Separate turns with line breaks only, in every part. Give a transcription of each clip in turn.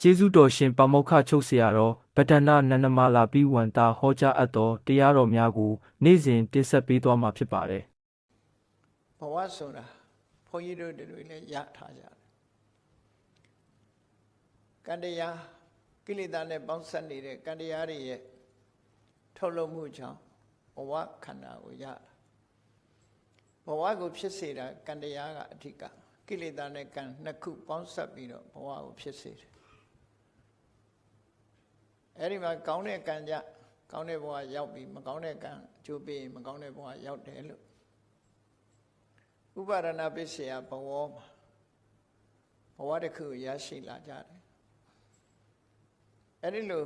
ကျေးဇူးတော်ရှင်ပါမောက္ခချုပ်ဆရာတော်ဗဒ္ဒနာနန္ဒမာလာပိဝန္တာဟောကြားအပ်သောတရားတော်များကိုနေ့စဉ်တင်ဆက်ပေးသွားမှာဖြစ်ပါတယ်
ဘဝဆိုတာဘုန်းကြီးတို့တွေလည်းရထားကြတယ်ကံတရားကိလေသာနဲ့ပေါင်းစပ်နေတဲ့ကံတရားတွေရဲ့ထုတ်လုပ်မှုကြောင့်ဘဝခန္ဓာကိုရတာဘဝကိုဖြစ်စေတာကံတရားကအဓိကကိလေသာနဲ့ကံနှစ်ခုပေါင်းစပ်ပြီးတော့ဘဝကိုဖြစ်စေတယ်အဲ့ဒီမှာကောင်းတဲ့ကံကြကောင်းတဲ့ဘဝရောက်ပြီးမကောင်းတဲ့ကံအကျိုးပေးမကောင်းတဲ့ဘဝရောက်တယ်လို့ဥပါဒနာပစ္စယဘဝမှာဘဝတစ်ခုရရှိလာကြတယ်အဲ့ဒီလို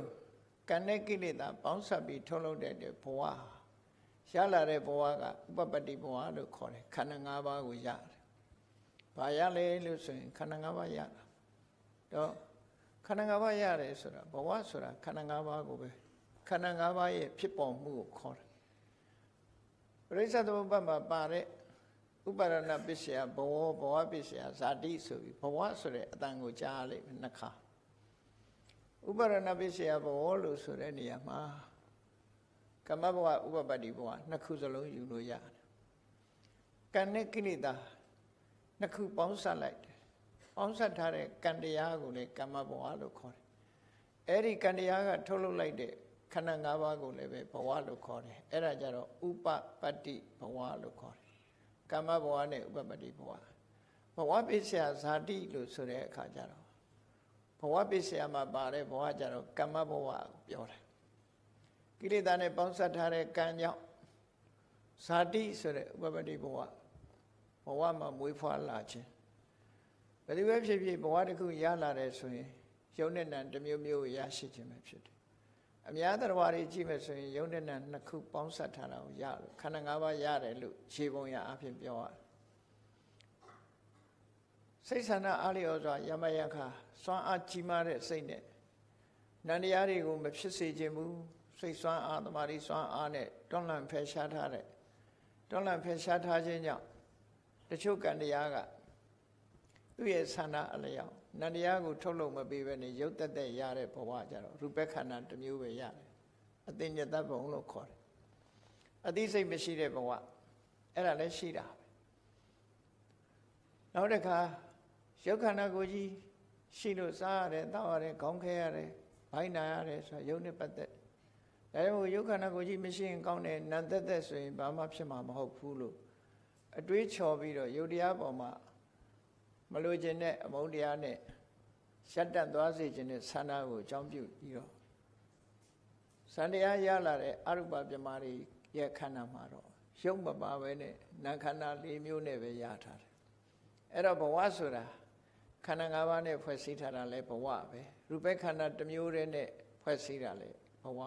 ကံနဲ့ကိလေသာပေါင်းစပ်ပြီးထုတ်လုပ်တဲ့ဘဝရလာတဲ့ဘဝကဥပပတ္တိဘဝလို့ခေါ်တယ်ခန္ဓာ၅ပါးကိုရတယ်။ဘာရလဲလို့ဆိုရင်ခန္ဓာ၅ပါးရတာတော့ခန္ဓာ၅ပါးရတယ်ဆိုတာဘဝဆိုတာခန္ဓာ၅ပါးကိုပဲခန္ဓာ၅ပါးရဲ့ဖြစ်ပေါ်မှုကိုခေါ်တယ်ပရိစ္ဆေသမုပ္ပါဒ်မှာပါတဲ့ဥပါဒနာပစ္စယဘဝပစ္စယဇာတိဆိုပြီးဘဝဆိုတဲ့အတန်ကိုကြားရလိမ့်မယ်နှစ်ခါဥပါဒနာပစ္စယဘဝလို့ဆိုတဲ့နေရာမှာကမ္မဘဝဥပပတ္တိဘဝနှစ်ခုစလုံးယူလို့ရတယ်ကံနဲ့ကိလေသာနှစ်ခုပေါင်းစပ်လိုက်တယ်ပေါင်းစပ်ထားတဲ့ကံတရားကိုလည်းကမ္မဘဝလို့ခေါ်တယ်အဲ့ဒီကံတရားကထုတ်လုပ်လိုက်တဲ့ခန္ဓာ၅ပါးကိုလည်းပဲဘဝလို့ခေါ်တယ်အဲ့ဒါကြတော့ဥပပတ္တိဘဝလို့ခေါ်တယ်ကမ္မဘဝနဲ့ဥပပတ္တိဘဝဘဝပစ္စယဇာတိလို့ဆိုတဲ့အခါကျတော့ဘဝပစ္စယမှာပါတဲ့ဘဝကြတော့ကမ္မဘဝကိုပြောတယ်ကိလေသာနဲ့ပေါင်းစပ်ထားတဲ့ကံကြောင့်ဇာတိဆိုတဲ့ဥပပတ္တိဘဝဘဝမှာမွေးဖွားလာခြင်းဘယ်လိုပဲဖြစ်ဖြစ်ဘဝတစ်ခုရလာတယ်ဆိုရင်ယုံနဲ့နံတစ်မျိုးမျိုးရရှိခြင်းပဲဖြစ်တယ်အများသတ္တဝါတွေကြည့်မယ်ဆိုရင်ယုံနဲ့နံနှစ်ခုပေါင်းစပ်ထားတာကိုရလို့ခန္ဓာ၅ပါးရတယ်လို့ခြေပုံရအဖြစ်ပြောရတယ်စိတ်ဆန္ဒအားလျော်စွာယမယခစွမ်းအားကြီးမားတဲ့စိတ်နဲ့နန္တရားတွေကိုမဖြစ်စေခြင်းဘူးစိတ်စွမ်းအားသမာဓိစွမ်းအားနဲ့တွန်းလှန်ဖယ်ရှားထားတဲ့တွန်းလှန်ဖယ်ရှားထားခြင်းကြောင့်တချို့ကံတရားကသူ့ရဲ့ဆန္ဒအလျောက်နန္တရားကိုထုတ်လုပ်မပေးဘဲနဲ့ရုပ်သက်သက်ရတဲ့ဘဝကြတော့ရူပခန္ဓာတစ်မျိုးပဲရတယ်အသိဉာဏ်ဘုံလို့ခေါ်တယ်အသိစိတ်မရှိတဲ့ဘဝအဲ့ဒါလည်းရှိတာပဲနောက်တစ်ခါရုပ်ခန္ဓာကိုယ်ကြီးရှိလို့စားရတယ်တောက်ရတယ်ခေါင်းခဲရတယ်ဘိုင်းနာရတယ်ဆိုရုပ်နဲ့ပတ်သက်ဒါကြောင့်ရုပ်ခန္ဓာကိုယ်ကြီးမရှိရင်ကောင်းတယ်နာမ်သက်သက်ဆိုရင်ဘာမှဖြစ်မှာမဟုတ်ဘူးလို့အတွေးချော်ပြီးတော့ယုတ်တရားပေါ်မှာမလိုချင်တဲ့အမုန်းတရားနဲ့ရှက်တက်သွားစေခြင်းနဲ့ဆန္ဒကိုအကြောင်းပြုပြီးတော့စံတရားရလာတဲ့အရုပပြမာတွေရဲ့ခန္ဓာမှာတော့ရုပ်မပါဘဲနဲ့နာခန္ဓာ၄မျိုးနဲ့ပဲရထားတယ်အဲ့တော့ဘဝဆိုတာခန္ဓာ၅ပါးနဲ့ဖွဲ့စည်းထားတာလဲဘဝပဲရူပခန္ဓာတစ်မျိုးတည်းနဲ့ဖွဲ့စည်းတာလဲဘဝ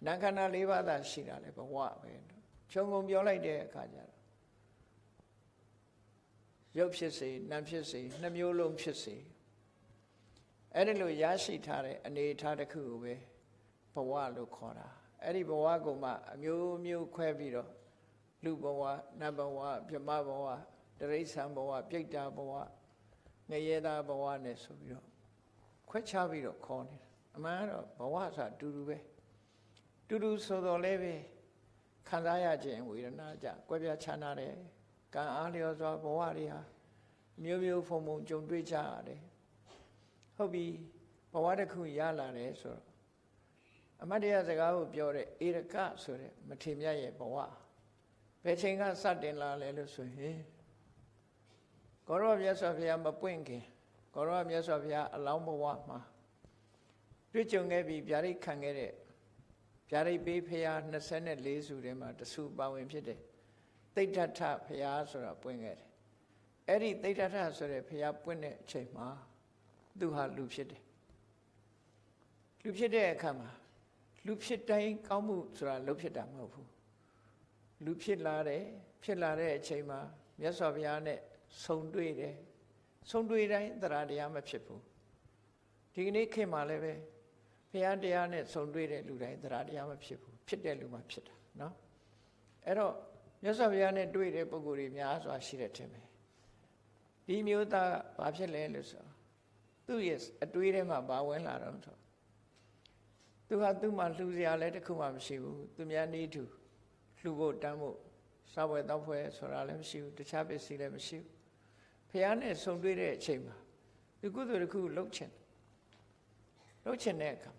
နာခန္ဓာ၄ပါးသာရှိတာလဲဘဝပဲခြုံငုံပြောလိုက်တဲ့အခါကျတော့ရုပ်ဖြစ်စေနာမ်ဖြစ်စေနှစ်မျိုးလုံးဖြစ်စေအဲ့ဒီလိုရရှိထားတဲ့အနေအထားတစ်ခုကိုပဲဘဝလို့ခေါ်တာအဲ့ဒီဘဝကိုမှအမျိုးမျိုးခွဲပြီးတော့လူဘဝနတ်ဘဝဗြဟ္မဘဝတိရစ္ဆာန်ဘဝပြိတ္တာဘဝငရဲသားဘဝနဲ့ဆိုပြီးတော့ခွဲခြားပြီးတော့ခေါ်နေတာအမှန်ကတော့ဘဝဆိုတာတူတူပဲတူတူဆိုတော့လည်းပဲခံစားရခြင်းဝေဒနာကြကွဲပြားခြားနာတယ်ကံအားလျော်စွာဘဝတွေဟာမျိုးမျိုးဖုံဖုံကြုံတွေ့ကြရတယ်ဟုတ်ပြီဘဝတစ်ခုရလာတယ်ဆိုတော့အမတ်တရားစကားကိုပြောတဲ့ဧရကဆိုတဲ့မထေမြတ်ရဲ့ဘဝဘယ်ချိန်ကစတင်လာလဲလို့ဆိုရင်ကောရဝမြတ်စွာဘုရားမပွင့်ခင်ကောရဝမြတ်စွာဘုရားအလောင်းဘဝမှာတွေ့ကြုံခဲ့ပြီးဗျာဒိတ်ခံခဲ့တဲ့ဗျာဒိတ်ပေးဘုရား24စုထဲမှာတဆူပါဝင်ဖြစ်တဲ့သိဋ္ဌထဘုရားဆိုတာပွင့်ခဲ့တယ်အဲ့ဒီသိဋ္ဌထဆိုတဲ့ဘုရားပွင့်တဲ့အချိန်မှာသူဟာလူဖြစ်တယ်လူဖြစ်တဲ့အခါမှာလူဖြစ်တိုင်းကောင်းမှုဆိုတာလုံးဖြစ်တာမဟုတ်ဘူးလူဖြစ်လာတဲ့အချိန်မှာမြတ်စွာဘုရားနဲ့ဆုံတွေ့တယ်ဆုံတွေ့တိုင်းတရားတရားမဖြစ်ဘူးဒီကနေ့ခေတ်မှာလည်းပဲဘုရားတရားနဲ့ဆုံတွေ့တဲ့လူတိုင်းတရားတရားမဖြစ်ဘူးဖြစ်တဲ့လူမှဖြစ်တာနော်အဲ့တော့မြတ်စွာဘုရားနဲ့တွေ့တဲ့ပုဂ္ဂိုလ်တွေများစွာရှိတဲ့ထင်ပဲဒီမျိုးသားဘာဖြစ်လဲလို့ဆို သူ့ရဲ့အတွေးထဲမှာဘာဝင်လာတော့ဆိုသူကသူ့မှာလှူစရာလည်းတစ်ခုမှမရှိဘူးသူများနေသူလှူဖို့တန်းဖို့စားပွဲတောက်ပွဲဆိုတာလည်းမရှိဘူးတခြားပစ္စည်းလည်းမရှိဘူးဖះနဲ့ဆုံတွေ့တဲ့အချိန်မှာဒီကုသိုလ်တစ်ခုလှုပ်ချင်တဲ့အခါ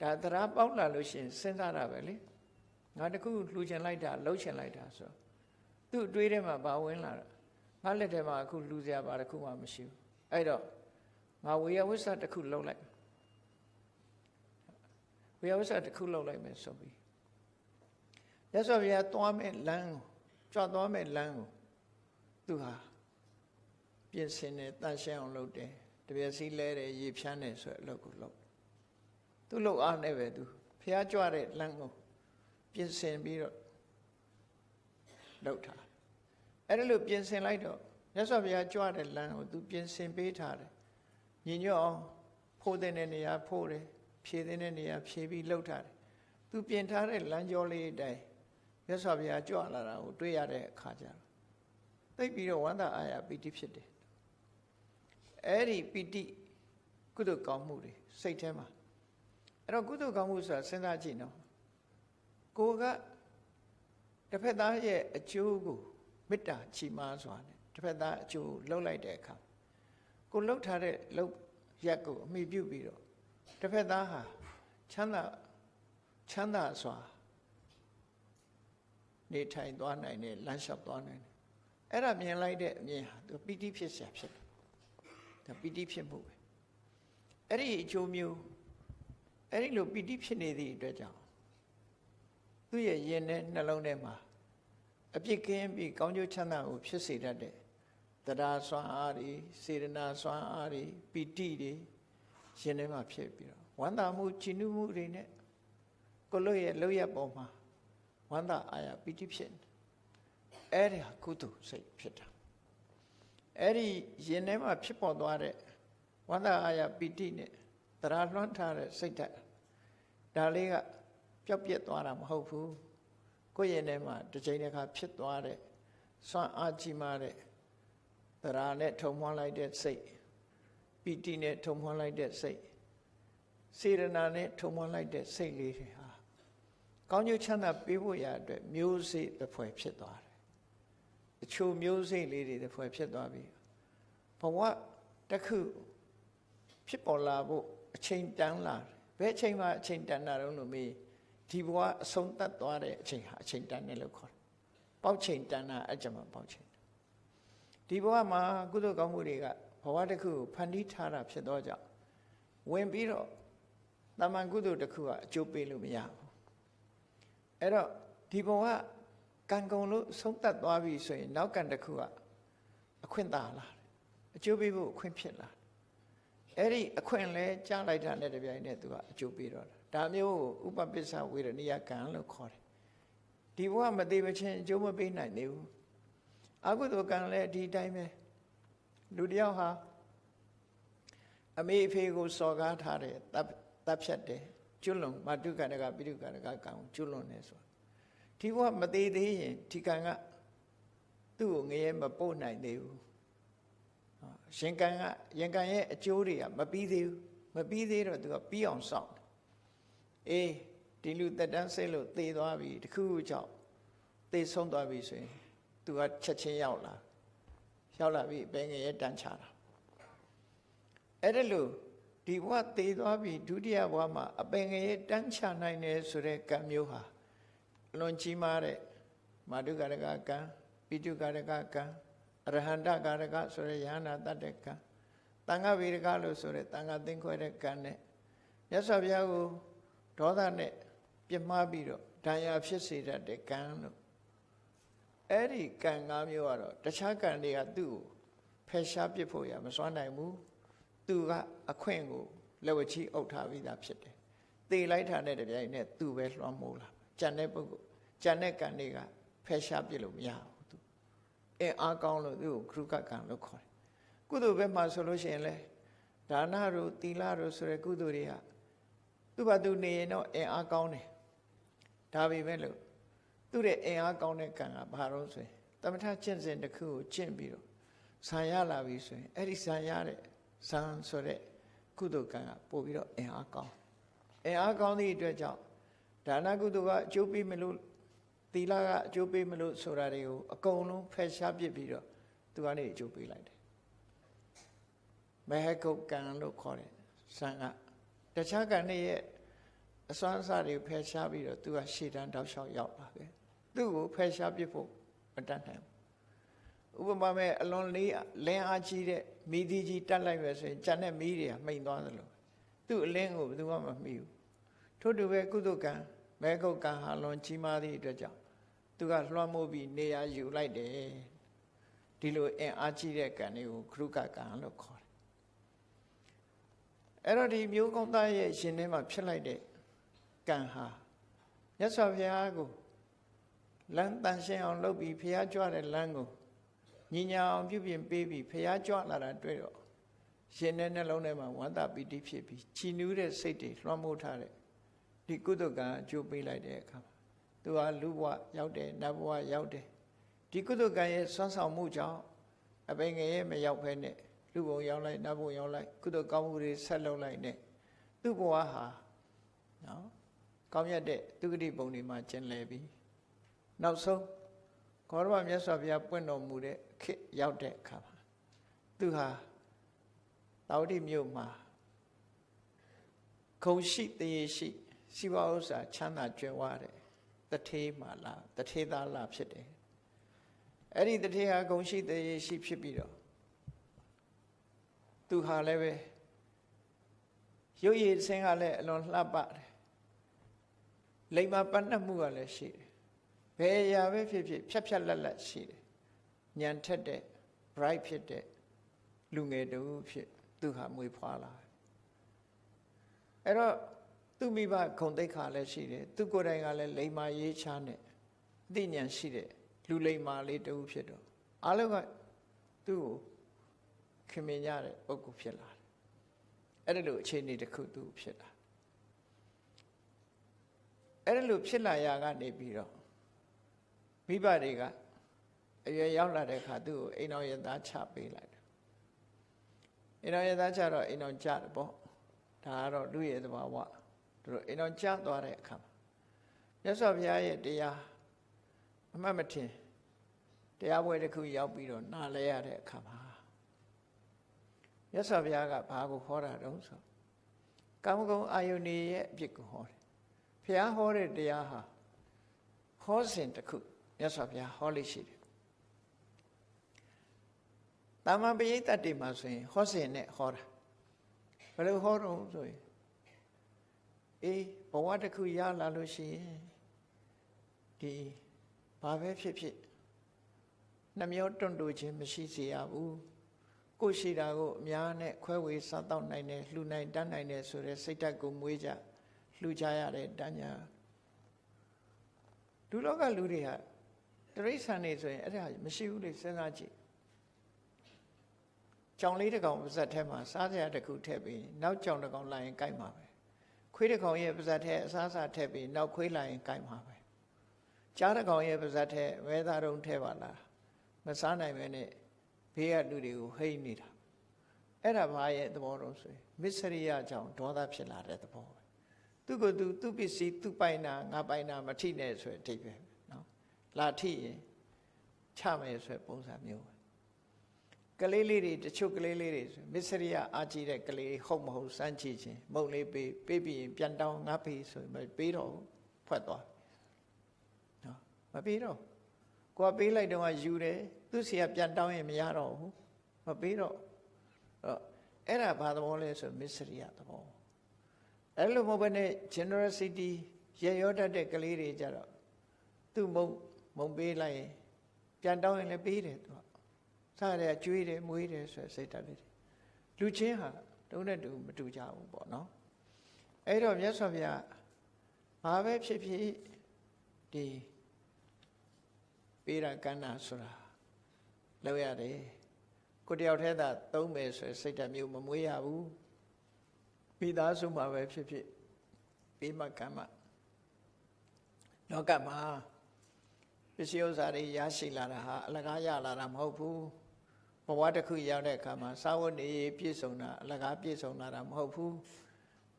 ဒါတရားပေါက်လာလို့ရှိရင်စဉ်းစားတာပဲလေငါတစ်ခုလှူချင်လိုက်တာလှုပ်ချင်လိုက်တာဆိုသူ့အတွေးထဲမှာဘာဝင်လာတာငါလက်ထဲမှာအခုလှူစရာဘာတစ်ခုမှမရှိဘူးအဲ့တော့ငါဝေယဝိစ္စတစ်ခုလှုပ်လိုက်ဝေယဝိစ္စတစ်ခုလှုပ်လိုက်မယ်ဆိုပြီးရသော်ဗျာသွားမဲ့လမ်းကိုကြွသွားမဲ့လမ်းကိုသူဟာပြင်ဆင်တယ်တန်ရှင်းအောင်လုပ်တယ်တပြည့်စည်းလဲတယ်ရေဖြန်းတယ်ဆိုတဲ့အလုပ်ကိုလုပ်သူ့လုပ်အားနဲ့ပဲသူဖះကြွတဲ့လမ်းကိုပြင်ဆင်ပြီးတော့လုပ်ထားအဲ့ဒါလို့ပြင်ဆင်လိုက်တော့ရသော်ဗျာကြွတဲ့လမ်းကိုသူပြင်ဆင်ပေးထားတယ်ညီညွတ်အောင်ဖိုးတဲ့နေရာဖိုးတယ်ဖြည့်တဲ့နေရာဖြည့်ပြီးလှုပ်ထားတယ်သူပြင်ထားတဲ့လမ်းကြောလေးအတိုင်းရသော်ဗျာကြွလာတာကိုတွေ့ရတဲ့အခါကျတော့သိပြီးတော့ဝမ်းသာအားရပီတိဖြစ်တယ်အဲ့ဒီပီတိကုသိုလ်ကောင်းမှုတွေစိတ်ထဲမှာအဲ့တော့ကုသိုလ်ကောင်းမှုဆိုတာစဉ်းစားကြည့်နော်ကိုကတစ်ဖက်သားရဲ့အကျိုးကိုမေတ္တာချီးမားစွာနဲ့တစ်ဖက်သားအကျိုးလှုပ်လိုက်တဲ့အခါကိုလှုပ်ထားတဲ့လှုပ်ရက်ကိုအမိပြုပြီးတော့တစ်ဖက်သားဟာချမ်းသာစွာနေထိုင်သွားနိုင်တယ်လမ်းလျှောက်သွားနိုင်တယ်အဲ့ဒါမြင်လိုက်တဲ့အမြင်ဟာသူပီတိဖြစ်เสียဖြစ်တယ်ဒါပီတိဖြစ်မှုပဲအဲ့ဒီအကျိုးမျိုးအဲ့ဒီလိုပီတိဖြစ်နေသည့်အတွက်ကြောင့်သူ့ရဲ့ရင်ထဲနှလုံးထဲမှာအပြစ်ကင်းပြီးကောင်းကျိုးချမ်းသာကိုဖြစ်စေတတ်တဲ့တရားစွမ်းအားတွေစေတနာစွမ်းအားတွေပီတိတွေရင်ထဲမှာဖြစ်ပြီးတော့ဝမ်းသာမှုကြည်နူးမှုတွေနဲ့ကိုလို့ရဲ့လောက်ရပေါ်မှာဝမ်းသာအားရပီတိဖြစ်အဲ့ဒီဟာကုသိုလ်စိတ်ဖြစ်တာအဲ့ဒီရင်ထဲမှာဖြစ်ပေါ်သွားတဲ့ဝမ်းသာအားရပီတိနဲ့တရားလွှမ်းထားတဲ့စိတ်ဓာတ်ဒါလေးကပျောက်ပြက်သွားတာမဟုတ်ဘူးကိုယ့်ရင်ထဲမှာတစ်ချိန်တစ်ခါဖြစ်သွားတဲ့စွမ်းအားကြီးမားတဲ့တရားနဲ့ထုံမွှန်းလိုက်တဲ့စိတ်ပီတိနဲ့ထုံမွှန်းလိုက်တဲ့စိတ်စေရနာနဲ့ထုံမွှန်းလိုက်တဲ့စိတ်လေးတွေဟာကောင်းကျိုးချမ်းသာပေးဖို့ရအတွက်မျိုးစေ့တစ်ဖွဲ့ဖြစ်သွားတယ်အချို့မျိုးစေ့လေးတွေတစ်ဖွဲ့ဖြစ်သွားပြီဘဝတစ်ခုဖြစ်ပေါ်လာဖို့အချိန်တန်လာဘယ်အချိန်မှအချိန်တန်တာတော့လို့မေးဒီဘဝအဆုံးသတ်သွားတဲ့အချိန်ဟာအချိန်တန်တယ်လို့ခေါ်တယ်ပေါက်ချိန်တန်တာအကြမှာပေါက်ချိန်ဒီဘဝမှာကုသိုလ်ကောင်းမှုတွေကဘဝတစ်ခုကိုဖန်တီးထားတာဖြစ်တော့ကြောင့်ဝင်ပြီးတော့တမန်ကုသိုလ်တစ်ခုကအကျိုးပေးလို့မရဘူးအဲ့တော့ဒီဘဝကံကုန်လို့ဆုံးသတ်သွားပြီဆိုရင်နောက်ကံတစ်ခုကအခွင့်သာလာတယ်အကျိုးပေးဖို့အခွင့်ဖြစ်လာတယ်အဲ့ဒီအခွင့်လဲကြားလိုက်တာနဲ့တပြိုင်နက်သူကအကျိုးပေးတော့တာဒါမျိုးကိုဥပပစ္စဝေရဏိယကံလို့ခေါ်တယ်ဒီဘဝမသေးမချင်းအကျိုးမပေးနိုင်သေးဘူးအကုသိုလ်ကံလည်းဒီတိုင်းပဲလူတယောက်ဟာအမေအဖေကိုစော်ကားထားတယ်တပ်ဖြတ်တယ်ကျွလွန်မာတုကရကပိတုကရကကံကျွလွန်နေဆိုဒီဘဝမသေးသေးရင်ဒီကံကသူ့ကိုငရဲမပို့နိုင်သေးဘူးရင်ကံရဲ့အကျိုးတွေကမပြီးသေးဘူးမပြီးသေးတော့သူကပြီးအောင်စောင့်အေးဒီလူတက်တန်းစိတ်လို့သေသွားပြီတခုခုကြောင့်သေဆုံးသွားပြီဆိုရင်သူကချက်ချင်းရောက်လာပြီဘယ်ငရဲတန်းချတာအဲ့ဒါလို့ဒီဘဝသေသွားပြီဒုတိယဘဝမှာအပင်ငရဲတန်းချနိုင်တယ်ဆိုတဲ့ကံမျိုးဟာလွန်ကြီးမားတဲ့မာတုကာရကကံပိတုကာရကကံအရဟန္တကာရကဆိုတဲ့ယဟနာတတ်တဲ့ကံတန်ခါဝေရကလို့ဆိုတဲ့တန်ခါသိမ့်ခွဲတဲ့ကံနဲ့မြတ်စွာဘုရားကိုဒေါသနဲ့ပြစ်မှားပြီးတော့ဒဏ်ရာဖြစ်စေတတ်တဲ့ကံလို့အဲ့ဒီကံ၅မျိုးကတော့တခြားကံတွေကသူ့ကိုဖယ်ရှားပစ်ဖို့ရမစွမ်းနိုင်ဘူးသူကအခွင့်ကိုလက်ဝချီအုပ်ထားပြီးသားဖြစ်တယ်သေလိုက်တာနဲ့တပြိုင်နက်သူပဲလွှမ်းမိုးလာကြံတဲ့ပုဂ္ဂိုလ်ကြံတဲ့ကံတွေကဖယ်ရှားပစ်လို့မရဘူးသူအင်းအားကောင်းလို့သူ့ကိုခရုကကံလို့ခေါ်တယ်ကုသိုလ်ဘက်မှာဆိုလို့ရှိရင်လေဒါနတို့သီလတို့ဆိုတဲ့ကုသိုလ်တွေကသူ့ဘာသူနေရင်တော့အင်းအားကောင်းတယ်ဒါပေမဲ့လို့သူ့ရဲ့အင်းအားကောင်းတဲ့ကံကဘာလို့ဆိုရင်တမထကျင့်စဉ်တစ်ခုကိုကျင့်ပြီးတော့ဆံရလာပြီဆိုရင်အဲ့ဒီဆံရတဲ့ ဇံဆိုတဲ့ကုသိုလ်ကံကပို့ပြီးတော့အင်အားကောင်းသည့်အတွက်ကြောင့်ဒါနကုသိုလ်ကအကျိုးပေးမလို့သီလကအကျိုးပေးမလို့ဆိုတာတွေကိုအကုန်လုံးဖယ်ရှားပစ်ပြီးတော့သူကနေအကျိုးပေးလိုက်တယ်မဟကုတ်ကံလို့ခေါ်တယ်ဇံကတခြားကံတွေရဲ့အစွမ်းအစတွေဖယ်ရှားပြီးတော့သူကရှေ့တန်းတောက်လျှောက်ရောက်လာတယ်သူ့ကိုဖယ်ရှားပစ်ဖို့မတတ်နိုင်ဘူးဥပမာမဲ့အလွန်လေးလင်းအားကြီးတဲ့မီးသီးကြီးတက်လိုက်ပဲဆိုရင်ကြံတဲ့မီးတွေကမှိန်သွားသလိုသူ့အလင်းကိုဘယ်သူမှမမှီဘူးထို့တူပဲကုသိုလ်ကံမဲကုတ်ကံဟာလွန်ကြီးမားသည့်အတွက်ကြောင့်သူကလွှမ်းမိုးပြီးနေရာယူလိုက်တယ်ဒီလိုအင်အားကြီးတဲ့ကံတွေကိုခရုကကံလို့ခေါ်တယ်အဲ့တော့ဒီမျိုးကောင်းသားရဲ့ရှင်ထဲမှာဖြစ်လိုက်တဲ့ကံဟာမြတ်စွာဘုရားကိုလမ်းတန်ရှင်းအောင်လုပ်ပြီးဘုရားကြွတဲ့လမ်းကိုညီညာအောင်ပြုပြင်ပေးပြီးဘုရားကြွလာတာတွေ့တော့ရှင်တဲ့နှလုံးထဲမှာဝန္တာပီတိဖြစ်ပြီးချီနူးတဲ့စိတ်တွေလွှမ်းမိုးထားတဲ့ဒီကုသကံအကျိုးပေးလိုက်တဲ့အခါမှာသူဟာလူဘဝရောက်တယ်နတ်ဘဝရောက်တယ်ဒီကုသကံရဲ့ဆွမ်းဆောင်မှုကြောင့်အပင်ငယ်ရဲ့မရောက်ဖဲနဲ့လူဘုံရောက်လိုက်နတ်ဘုံရောက်လိုက်ကုသကောင်းမှုတွေဆက်လုပ်လိုက်နဲ့သူ့ဘဝဟာနော်ကောင်းမြတ်တဲ့ဒုက္ခတိပုံတွေမှာကျင်လည်ပြီးနောက်ဆုံးခေါရမမြတ်စွာဘုရားပွင့်တော်မူတဲ့ခေတ်ရောက်တဲ့အခါမှာသူဟာတောဝတိမြို့မှာခုံရှိတရေရှိစီဝါဥစ္စာချမ်းသာကြွယ်ဝတဲ့တထေးမှာလားတထေးသားလားဖြစ်တယ်အဲ့ဒီတထေးဟာခုံရှိတရေရှိဖြစ်ပြီးတော့သူဟာလည်းပဲရုပ်ရည်စင်းကလည်းအလွန်လှပတယ်လိမ္မာပတ်နှက်မှုကလည်းရှိတယ်ဘယ်အရာပဲဖြစ်ဖြစ်ဖြတ်ဖြတ်လက်လက်ရှိတယ်ညံထက်တဲ့ bright ဖြစ်တဲ့လူငယ်တူဖြစ်သူဟာမွေးဖွားလာအဲ့တော့သူ့မိဘဂုဏ်သိက္ခာလည်းရှိတယ်သူကိုယ်တိုင်ကလည်းလိမ္မာရေးချားနဲ့အသိဉာဏ်ရှိတဲ့လူလိမ္မာလေးတူဖြစ်တော့အားလုံးကသူ့ကိုခင်မင်ကြတဲ့ပုဂ္ဂိုလ်ဖြစ်လာတယ်အဲ့ဒါလိုအခြေအနေတစ်ခုသူဖြစ်လာအဲ့ဒါလိုဖြစ်လာရာကနေပြီးတော့မိဘတွေကအရွယ်ရောက်လာတဲ့အခါသူ့ကိုအိမ်တော်ရသားချပေးလိုက်တယ်အိမ်တော်ရသားချတော့အိမ်တော်ကြတယ်ပေါ့ဒါကတော့လူရဲ့သဘာဝသူတို့အိမ်တော်ကြသွားတဲ့အခါမြတ်စွာဘုရားရဲ့တရားအမှတ်မထင်တရားပွဲတစ်ခုရောက်ပြီးတော့နားလဲရတဲ့အခါမှာမြတ်စွာဘုရားကဘာကိုဟောတာတုံးဆိုကာမဂုဏ်အာယုန်ရဲ့အဖြစ်ကိုဟောတယ်ဘုရားဟောတဲ့တရားဟာဟောစဉ်တစ်ခုမြတ်စွာဘုရားဟောလိရှိတယ်တာမန်ပရိသတ်တွေမှာဆိုရင်ဟောစဉ်နဲ့ဟောတာဘယ်လိုဟောတော့ဆိုရင်ဘဝတစ်ခုရလာလို့ရှိရင်ဒီဘာပဲဖြစ်ဖြစ်နှမျောတွန့်တိုခြင်းမရှိစေရဘူးကိုယ်ရှိတာကိုအများနဲ့ခွဲဝေစားတော့နိုင်တယ်လှူနိုင်တန်းနိုင်တယ်ဆိုတဲ့စိတ်ဓာတ်ကိုမွေးကြလှူကြရတဲ့တန်းညာလူလောကလူတွေဟာတရိစ္ဆာန်နေဆိုရင်အဲ့ဒါမရှိဘူးလေစဉ်းစားကြည့်ကြောင်လေးတစ်ကောင်ပါဇက်ထဲမှာစားစရာတစ်ခုထည့်ပြီးနောက်ကြောင်တစ်ကောင်လာရင်ကြိုက်မှာပဲခွေးတစ်ကောင်ရဲ့ပါဇက်ထဲအစားအစာထည့်ပြီးနောက်ခွေးလာရင်ကြိုက်မှာပဲကြားတစ်ကောင်ရဲ့ပါဇက်ထဲဝဲသားတုံးထည့်ပါလားမစားနိုင်ပဲနဲ့ဘေးကလူတွေကိုဟိတ်နေတာအဲ့ဒါဘာရဲ့သဘောတော့ဆိုရင်မစ္စရိယကြောင့်ဒေါသဖြစ်လာတဲ့သဘောပဲသူကသူပစ္စည်းသူပိုင်တာငါပိုင်တာမထိနဲ့ဆိုတဲ့အဓိပ္ပာယ်နော်လာထိရင်ချမယ်ဆိုတဲ့ပုံစံမျိုးကလေးလေးတွေတချို့ကလေးလေးတွေဆိုမစ္စရိယအာကြည့်တဲ့ကလေးဟုတ်မဟုတ်စမ်းကြည့်ခြင်းမုံလေးပေးပြီးရင်ပြန်တောင်းငါပေးဆိုရင်ပေးတော့ဖွက်သွားနော်မပေးတော့ကိုကပေးလိုက်တော့ယူတယ်သူ့စီကပြန်တောင်းရင်မရတော့ဘူးမပေးတော့အဲ့ဒါဘာသဘောလဲဆိုမစ္စရိယသဘောအဲ့လိုမဟုတ်ဘဲနဲ့ generosity ရေရောတတ်တဲ့ကလေးတွေကြတော့သူ့မုံပေးလိုက်ရင်ပြန်တောင်းရင်လည်းပေးတယ်သူကစားတယ်ကျွေးတယ်မွေးတယ်ဆိုစိတ်ဓာတ်လေးလူချင်းဟာတုံးနဲ့တူမတူကြဘူးပေါ့နော်အဲ့တော့မြတ်စွာဘုရားဘာပဲဖြစ်ဖြစ်ဒီပေးတာကဏ္ဍဆိုတာလောက်ရတယ်ကိုတယောက်တည်းသာသုံးမယ်ဆိုစိတ်ဓာတ်မျိုးမမွေးရဘူးမိသားစုမှာပဲဖြစ်ဖြစ်ပေးမှကံမှလောကမှာပစ္စည်းဥစ္စာတွေရရှိလာတာဟာအလကားရလာတာမဟုတ်ဘူး ဘဝတစ်ခုရောက်တဲ့အခါမှာစာဝတ်နေပြည့်စုံတာအလကားပြည့်စုံတာမဟုတ်ဘူး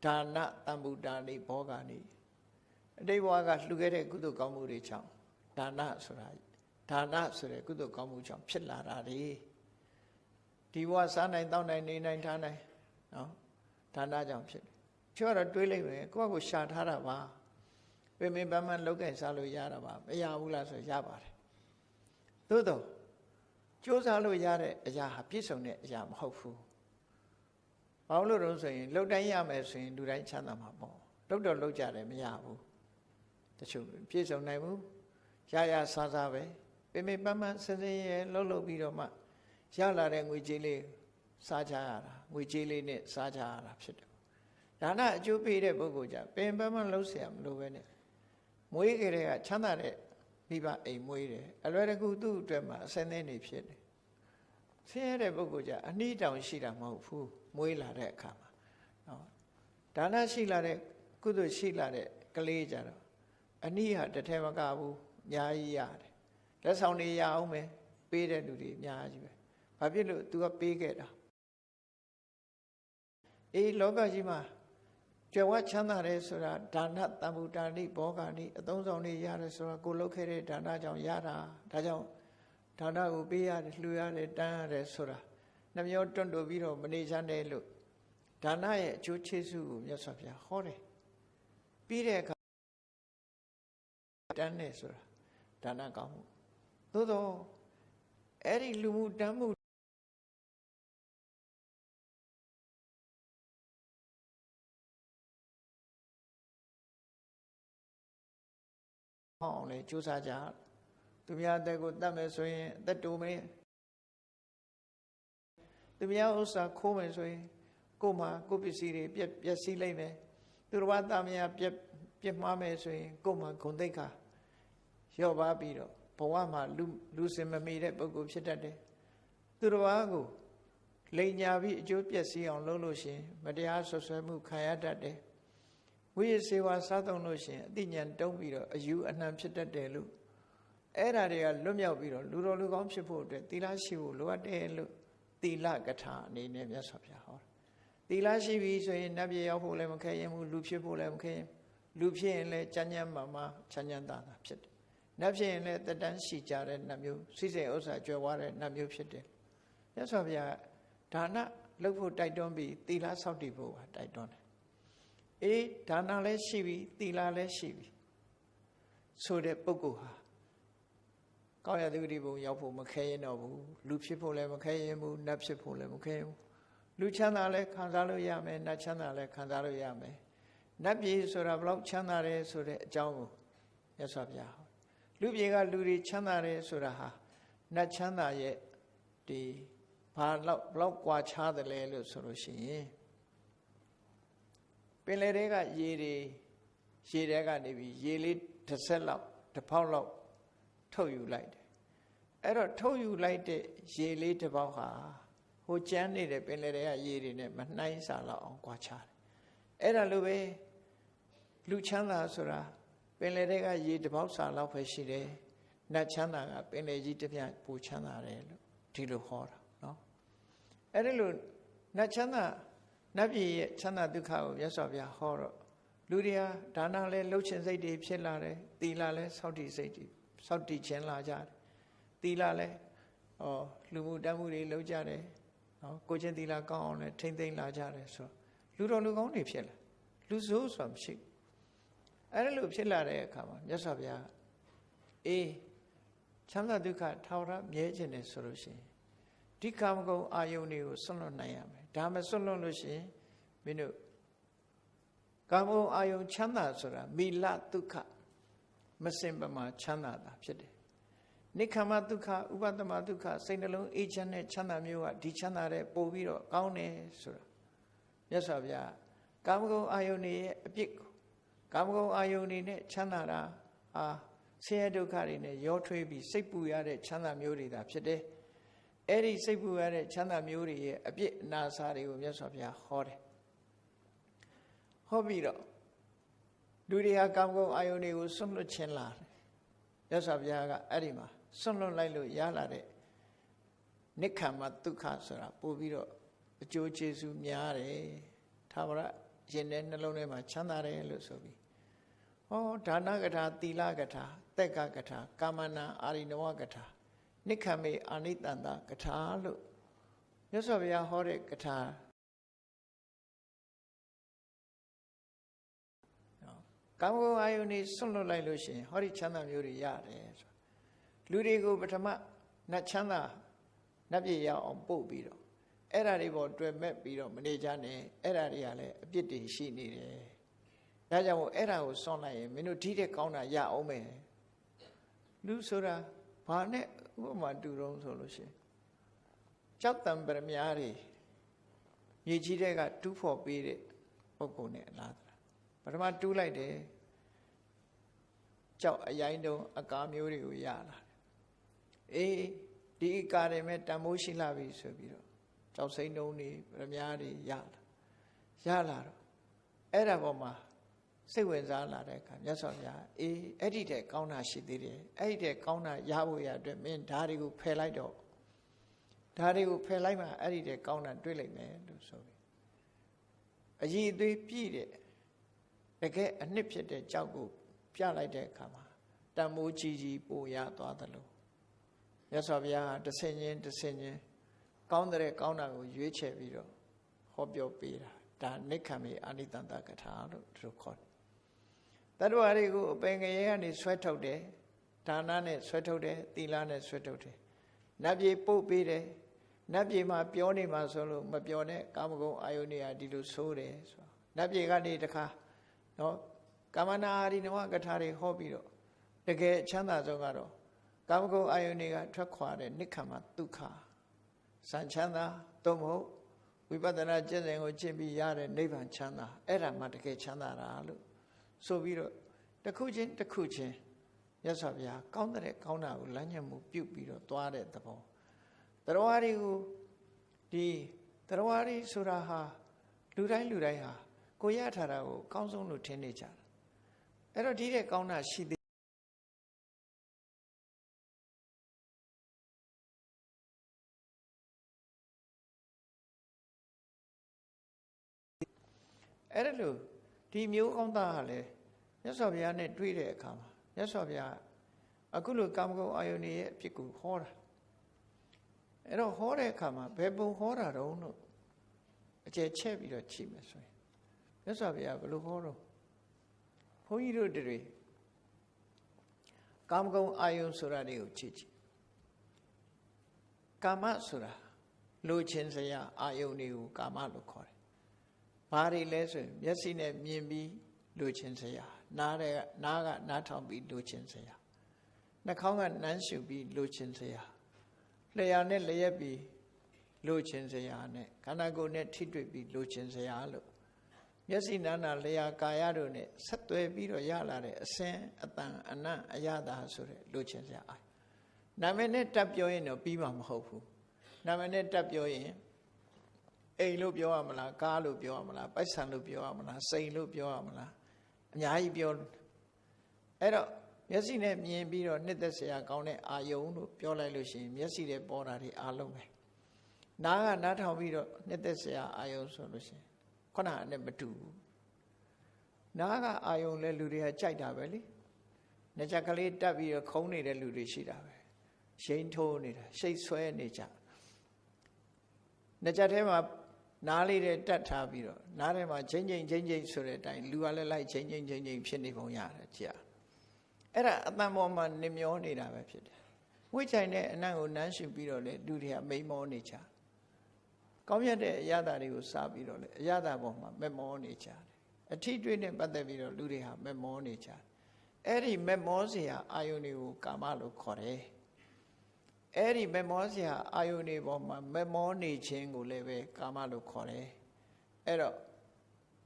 ဒါနတမ္ဗုဒ္ဓနိဘောဂာနိအတိတ်ဘဝကလှူခဲ့တဲ့ကုသိုလ်ကောင်းမှုတွေကြောင့်ဒါနဆိုတာဒါနဆိုတဲ့ကုသိုလ်ကောင်းမှုကြောင့်ဖြစ်လာတာဒီဘဝစားနိုင်တောင်းနိုင်နေနိုင်ထားနိုင်နော်ဒါနကြောင့်ဖြစ်တယ်ချောတော့တွေးလိုက်မယ်ကိုယ့်ကိုရှာထားတာပါပင်ပန်းပန်းလောက်ကင်စားလို့ရတာပါမရဘူးလားဆိုရပါတယ်သို့တော့ကြိုးစားလို့ရတဲ့အရာဟာပြည့်စုံတဲ့အရာမဟုတ်ဘူးဘာလို့လဲဆိုရင်လှုပ်တိုင်းရမယ်ဆိုရင်လူတိုင်းချမ်းသာမှာပေါ့လှုပ်တော့လှုပ်ကြတယ်မရဘူးတချို့ပြည့်စုံနိုင်ဘူးရစားစားပဲပင်ပန်းပန်းစင်စင်ရဲလှုပ်ပြီးတော့မှရလာတဲ့ငွေကြေးလေးစားကြရတာငွေကြေးလေးနဲ့စားကြရတာဖြစ်တယ်ဒါနအကျိုးပေးတဲ့ပုဂ္ဂိုလ်ကြပင်ပန်းပန်းလှုပ်เสียမလို့ပဲနဲ့မွေးကြတဲ့ကချမ်းသာတဲ့မိဘအိမ်မွေးတယ်အလွယ်တကူသူ့အတွက်မှာအစင်းသေးနေဖြစ်တယ်ဆင်းရဲတဲ့ပုဂ္ဂိုလ်ကြအနှီးတောင်ရှိတာမဟုတ်ဘူးမွေးလာတဲ့အခါမှာနော်ဒါနရှိလာတဲ့ကုသိုလ်ရှိလာတဲ့ကလေးကြတော့အနှီးဟာတစ်ထဲမကဘူးအများကြီးရတယ်လက်ဆောင်တွေရအောင်မယ်ပေးတဲ့လူတွေအများကြီးပဲဘာဖြစ်လို့ तू ကပေးခဲ့တာအေးလောကကြီးမှာကြွယ်ဝချမ်းသာတယ်ဆိုတာဒါနတမ္ဗုဒ္ဓနိဘောဂာနိအသုံးဆောင်တွေရတယ်ဆိုတာကိုလုပ်ခဲ့တဲ့ဒါနကြောင့်ရတာဒါကြောင့်ဒါနကိုပေးရတယ်လှူရတယ်တန်းရတယ်ဆိုတာနှမျောတွန့်တိုပြီးတော့မနေချမ်းတယ်လို့ဒါနရဲ့အကျိုးချေးစုကိုမြတ်စွာဘုရားဟောတယ်ပြီးတဲ့အခါတန်းတယ်ဆိုတာဒါနကောင်းမှုသို့တော့အဲ့ဒီလူမှုတန်းမှုဟောင်းလေကြိုးစားကြသူများအသက်ကိုတတ်မယ်ဆိုရင်အသက်တိုးမယ်သူများဥစ္စာခိုးမယ်ဆိုရင်ကိုယ်မှာကိုယ်ပစ္စည်းတွေပျက်စီးလိုက်မယ်သူတော်ဘာသားများပြစ်မှားမယ်ဆိုရင်ကိုယ်မှာဂုဏ်သိက္ခာလျော့ပါပြီးတော့ဘဝမှာလူစင်မမီတဲ့ပုဂ္ဂိုလ်ဖြစ်တတ်တယ်သူတော်ဘာကိုလိန်ညာပြီးအကျိုးပျက်စီးအောင်လုပ်လို့ရှိရင်မတရားဆွဆွဲမှုခံရတတ်တယ်ဝိရစေဝါစားသုံးလို့ရှိရင်အသိဉာဏ်တုံးပြီးတော့အယူအနှံဖြစ်တတ်တယ်လို့အဲ့ဓာတွေကလွတ်မြောက်ပြီးတော့လူတော်လူကောင်းဖြစ်ဖို့အတွက်သီလရှိဖို့လိုအပ်တယ်လို့သီလကထာအနေနဲ့မြတ်စွာဘုရားဟောသီလရှိပြီဆိုရင်နတ်ပြည်ရောက်ဖို့လည်းမခဲရင်ဘူးလူဖြစ်ဖို့လည်းမခဲရင်လူဖြစ်ရင်လည်းကျမ်းမာချမ်းသာတာဖြစ်တယ်နတ်ဖြစ်ရင်လည်းတတန်းရှိကြတဲ့နတ်မျိုးစိစိဥစ္စာကြွယ်ဝတဲ့နတ်မျိုးဖြစ်တယ်မြတ်စွာဘုရားဒါနလုပ်ဖို့တိုက်တွန်းပြီးသီလဆောက်တည်ဖို့ပါတိုက်တွန်းတယ်အေးဒါနလည်းရှိပြီသီလလည်းရှိပြီဆိုတဲ့ပုဂ္ဂိုလ်ဟာကောင်းရသူတိဘုံရောက်ဖို့မခဲရင်တော့ဘူးလူဖြစ်ဖို့လည်းမခဲရင်ဘူးနတ်ဖြစ်ဖို့လည်းမခဲရင်ဘူးလူချမ်းသာလည်းခံစားလို့ရမယ်နတ်ချမ်းသာလည်းခံစားလို့ရမယ်နတ်ပြည်ဆိုတာဘလောက်ချမ်းသာတယ်ဆိုတဲ့အကြောင်းကိုမြတ်စွာဘုရားဟောလူပြည်ကလူတွေချမ်းသာတယ်ဆိုတာဟာနတ်ချမ်းသာရဲ့ဒီဘာလောက်ကွာခြားတယ်လဲလို့ဆိုလို့ရှိရင်ပင်လယ်တွေကရေတွေကနေပြီးရေလေးတစ်ဆက်လောက်တစ်ပေါက်လောက်ထုတ်ယူလိုက်တယ်အဲ့တော့ထုတ်ယူလိုက်တဲ့ရေလေးတစ်ပေါက်ဟာဟိုကျန်းနေတဲ့ပင်လယ်တွေကရေတွေနဲ့မနှိုင်းစာလောက်အောင်ကွာခြားတယ်အဲ့ဒါလိုပဲလူချမ်းသာဆိုတာပင်လယ်တွေကရေတစ်ပေါက်စာလောက်ပဲရှိတယ်နတ်ချမ်းသာကပင်လယ်ကြီးတစ်ပြိုင်ပူချမ်းသာတယ်လို့ဒီလိုဟောတာနော်အဲ့ဒီလိုနတ်ချမ်းသာနတ်ပြည်ရဲ့ချမ်းသာဒုက္ခကိုမြတ်စွာဘုရားဟောတော့လူတွေဟာဒါနလည်းလှုပ်ချင်စိတ်တွေဖြစ်လာတယ်သီလလည်းစောင့်တည်စိတ်တွေစောင့်တည်ခြင်းလာကြတယ်သီလလည်းလူမှုတမ်းမှုတွေလုပ်ကြတယ်နော်ကိုချင်းသီလကောင်းအောင်လည်းထိမ့်သိမ့်လာကြတယ်ဆိုလူတော်လူကောင်းတွေဖြစ်လာလူဆိုးဆိုတာမရှိအဲ့ဒါလိုဖြစ်လာတဲ့အခါမှာမြတ်စွာဘုရားအေးချမ်းသာဒုက္ခထာဝရမြဲခြင်းတယ်ဆိုလို့ရှိရင်ဒီကာမဂုဏ်အာယုန်တွေကိုဆွန့်လွတ်နိုင်ရမယ်ဒါမှဆွန့်လွတ်လို့ရှိရင်မင်းတို့ကာမဂုဏ်အာယုန်ချမ်းသာဆိုတာမိလဒုက္ခမစင်ပမာချမ်းသာတာဖြစ်တယ်နိခမဒုက္ခဥပဒမဒုက္ခစိတ်နှလုံးအေးချမ်းတဲ့ချမ်းသာမျိုးကဒီချမ်းသာတဲ့ပို့ပြီးတော့ကောင်းတယ်ဆိုတာမြတ်စွာဘုရားကာမဂုဏ်အာယုန်ရဲ့အပြစ်ကိုကာမဂုဏ်အာယုန်နဲ့ချမ်းသာတာဆင်းရဲဒုက္ခတွေနဲ့ရောထွေးပြီးစိတ်ပူရတဲ့ချမ်းသာမျိုးတွေသာဖြစ်တယ်အဲ့ဒီစိတ်ပူရတဲ့ချမ်းသာမျိုးတွေရဲ့အပြစ်အနာစာတွေကိုမြတ်စွာဘုရားဟောတယ်ဟောပြီးတော့လူတွေဟာကာမဂုဏ်အာယုန်တွေကိုဆွန့်လွတ်ခြင်းလာတယ်မြတ်စွာဘုရားကအဲ့ဒီမှာဆွန့်လွတ်လိုက်လို့ရလာတဲ့ နိက္ခမဒုက္ခဆိုတာပို့ပြီးတော့အကျိုးကျေးဇူးများတယ်သာဝရရင်ထဲနှလုံးထဲမှာချမ်းသာတယ်လို့ဆိုပြီးဟောဒါနကထာသီလကထာသက်ကကထာကာမနာအာရိနဝကထာနိက္ခမေအာနိတန္တကထာလို့မြတ်စွာဘုရားဟောတဲ့ကထာကာမဂုဏ်အာယုန်နေဆွန့်လွတ်လိုက်လို့ရှိရင်ဟောဒီချမ်းသာမျိုးတွေရတယ်ဆိုလူတွေကိုပထမနတ်ချမ်းသာနတ်ပြည်ရောက်အောင်ပို့ပြီးတော့အဲ့ဓာတွေပေါ်တွေ့မဲ့ပြီးတော့မနေကြနဲ့အဲ့ဓာတွေကလည်းအပြစ်တွေရှိနေတယ်ဒါကြောင့်မို့အဲ့ဓာကိုဆွန့်လိုက်ရင်မင်းတို့ထိတဲ့ကောင်းတာရအောင်မယ်လူဆိုတာဘာနဲ့ဥပမာတူတော့ဆိုလို့ရှိရင်ကြောက်တံပရမများတွေမြေကြီးတွေကတူးဖို့ပေးတဲ့ပုဂ္ဂိုလ်နဲ့အလားပထမတူးလိုက်တယ်ကြောက်အရင်တုန်းအကာမျိုးတွေကိုရလာတယ်အေးဒီအကာတွေမဲ့တန်မိုးရှိလာပြီဆိုပြီးတော့ကြောက်စိမ့်တုံးတွေဗရမ ्या တွေရလာတော့အဲ့ဒါပေါ်မှာစိတ်ဝင်စားလာတဲ့အခါမြတ်စွာဘုရားအေးအဲ့ဒီတဲ့ကောင်းတာရှိသေးတယ်အဲ့ဒီတဲ့ကောင်းတာရဖို့ရအတွက်မင်းဓာတွေကိုဖယ်လိုက်တော့ဓာတွေကိုဖယ်လိုက်မှအဲ့ဒီတဲ့ကောင်းတာတွေ့လိုက်မယ်လို့ဆိုပြီးအည်အသွေးပြည့်တဲ့တကယ်အနှစ်ဖြစ်တဲ့ကြောက်ကိုပြလိုက်တဲ့အခါမှာတန်မိုးကြီးကြီးပိုရသွားသလိုမြတ်စွာဘုရားတဆင်ချင်းကောင်းတဲ့ကောင်းတာကိုရွေးချယ်ပြီးတော့ဟောပြောပေးတာဒါနိက္ခမေအာနိတန္တကထာလို့သူတို့ခေါ်တယ်တတ္တဝါတွေကိုအပင်ငရဲကနေဆွဲထုတ်တယ်ဒါနနဲ့ဆွဲထုတ်တယ်သီလနဲ့ဆွဲထုတ်တယ်နတ်ပြည်ပို့ပေးတယ်နတ်ပြည်မှာပြောနေမှာဆိုလို့မပြောနဲ့ကာမဂုဏ်အာယုန်တွေကဒီလိုဆိုးတယ်ဆိုနတ်ပြည်ကနေတခါနော်ကာမနာအာရိနဝကထာတွေဟောပြီးတော့တကယ်ချမ်းသာဆုံးကတော့ကာမဂုဏ်အာယုန်တွေကထွက်ခွာတဲ့နိက္ခမဒုက္ခစံချမ်းသာသို့မဟုတ်ဝိပဿနာကျင့်စဉ်ကိုကျင့်ပြီးရတဲ့နိဗ္ဗာန်ချမ်းသာအဲ့ဒါမှတကယ်ချမ်းသာတာလို့ဆိုပြီးတော့တစ်ခုချင်းမြတ်စွာဘုရားကောင်းတဲ့ကောင်းတာကိုလမ်းညွှန်မှုပြုပြီးတော့သွားတဲ့သဘောတရားတွေကိုဒီတရားတွေဆိုတာဟာလူတိုင်းဟာကိုရထားတာကိုအကောင်းဆုံးလို့ထင်နေကြတာအဲ့တော့ဒီတဲ့ကောင်းတာရှိသေးအဲ့ဒါလို့ဒီမျိုးကောင်းသားဟာလေမြတ်စွာဘုရားနဲ့တွေ့တဲ့အခါမှာမြတ်စွာဘုရားအခုလိုကာမဂုဏ်အာယုန်ရဲ့အဖြစ်ကိုဟောတာအဲ့တော့ဟောတဲ့အခါမှာဘယ်ပုံဟောတာတုံးလို့အကျယ်ချက်ပြီးတော့ချိန်မယ်ဆိုရင်မြတ်စွာဘုရားဘယ်လိုဟောတော့ဘုန်းကြီးတို့တွေကာမဂုဏ်အာယုန်ဆိုတာတွေကိုကြည့်ကာမဆိုတာလိုချင်စရာအာယုန်တွေကိုကာမလို့ခေါ်တယ်ဘာတွေလဲဆိုရင်မျက်စိနဲ့မြင်ပြီးလိုချင်စရာနားကနားထောင်ပြီးလိုချင်စရာနှာခေါင်းကနမ်းရှုပြီးလိုချင်စရာလျှာနဲ့လျက်ပြီးလိုချင်စရာနဲ့ခန္ဓာကိုယ်နဲ့ထိတွေ့ပြီးလိုချင်စရာလို့မျက်စိနာနာလျှာကာယတို့နဲ့ဆက်သွယ်ပြီးတော့ရလာတဲ့အစင်အတန်အနံ့အရသာဆိုတဲ့လိုချင်စရာအာနာမည်နဲ့တက်ပြောရင်တော့ပြီးမှာမဟုတ်ဘူးနာမည်နဲ့တက်ပြောရင်အိမ်လို့ပြောရမလားကားလို့ပြောရမလားပိုက်ဆံလို့ပြောရမလားစိန်လို့ပြောရမလားအများကြီးပြောအဲ့တော့မျက်စိနဲ့မြင်ပြီးတော့နှစ်သက်စရာကောင်းတဲ့အာယုံလို့ပြောလိုက်လို့ရှိရင်မျက်စိနဲ့ပေါ်တာတွေအားလုံးပဲနားကနားထောင်ပြီးတော့နှစ်သက်စရာအာယုံဆိုလို့ရှိရင်ခုနကနဲ့မတူဘူးနားကအာယုံလဲလူတွေကကြိုက်တာပဲလေနှစ်ချက်ကလေးတက်ပြီးတော့ခုံးနေတဲ့လူတွေရှိတာပဲရှိန်ထိုးနေတာရှိတ်ဆွဲနေကြနှစ်ချက်ထဲမှာနားလေးတွေတက်ထားပြီးတော့နားထဲမှာချင်းဆိုတဲ့အတိုင်းလူကလည်းလိုက်ချင်းဖြစ်နေပုံရတယ်ကြည့်အဲ့ဒါအတန်ပေါ်မှာနေမျောနေတာပဲဖြစ်တယ်ဝိချိုင်တဲ့အနံ့ကိုနမ်းရှုပြီးတော့လေလူတွေကမိန်မောနေကြကောင်းမြတ်တဲ့အရာတွေကိုစားပြီးတော့လေအရာပေါ်မှာမက်မောနေကြတယ်အထီးတွေးနဲ့ပတ်သက်ပြီးတော့လူတွေဟာမက်မောနေကြတယ်အဲ့ဒီမက်မောစရာအာယုန်တွေကိုကာမလို့ခေါ်တယ်အဲ့ဒီမက်မောစရာအာယုန်တွေပေါ်မှာမက်မောနေခြင်းကိုလည်းပဲကာမလို့ခေါ်တယ်အဲ့တော့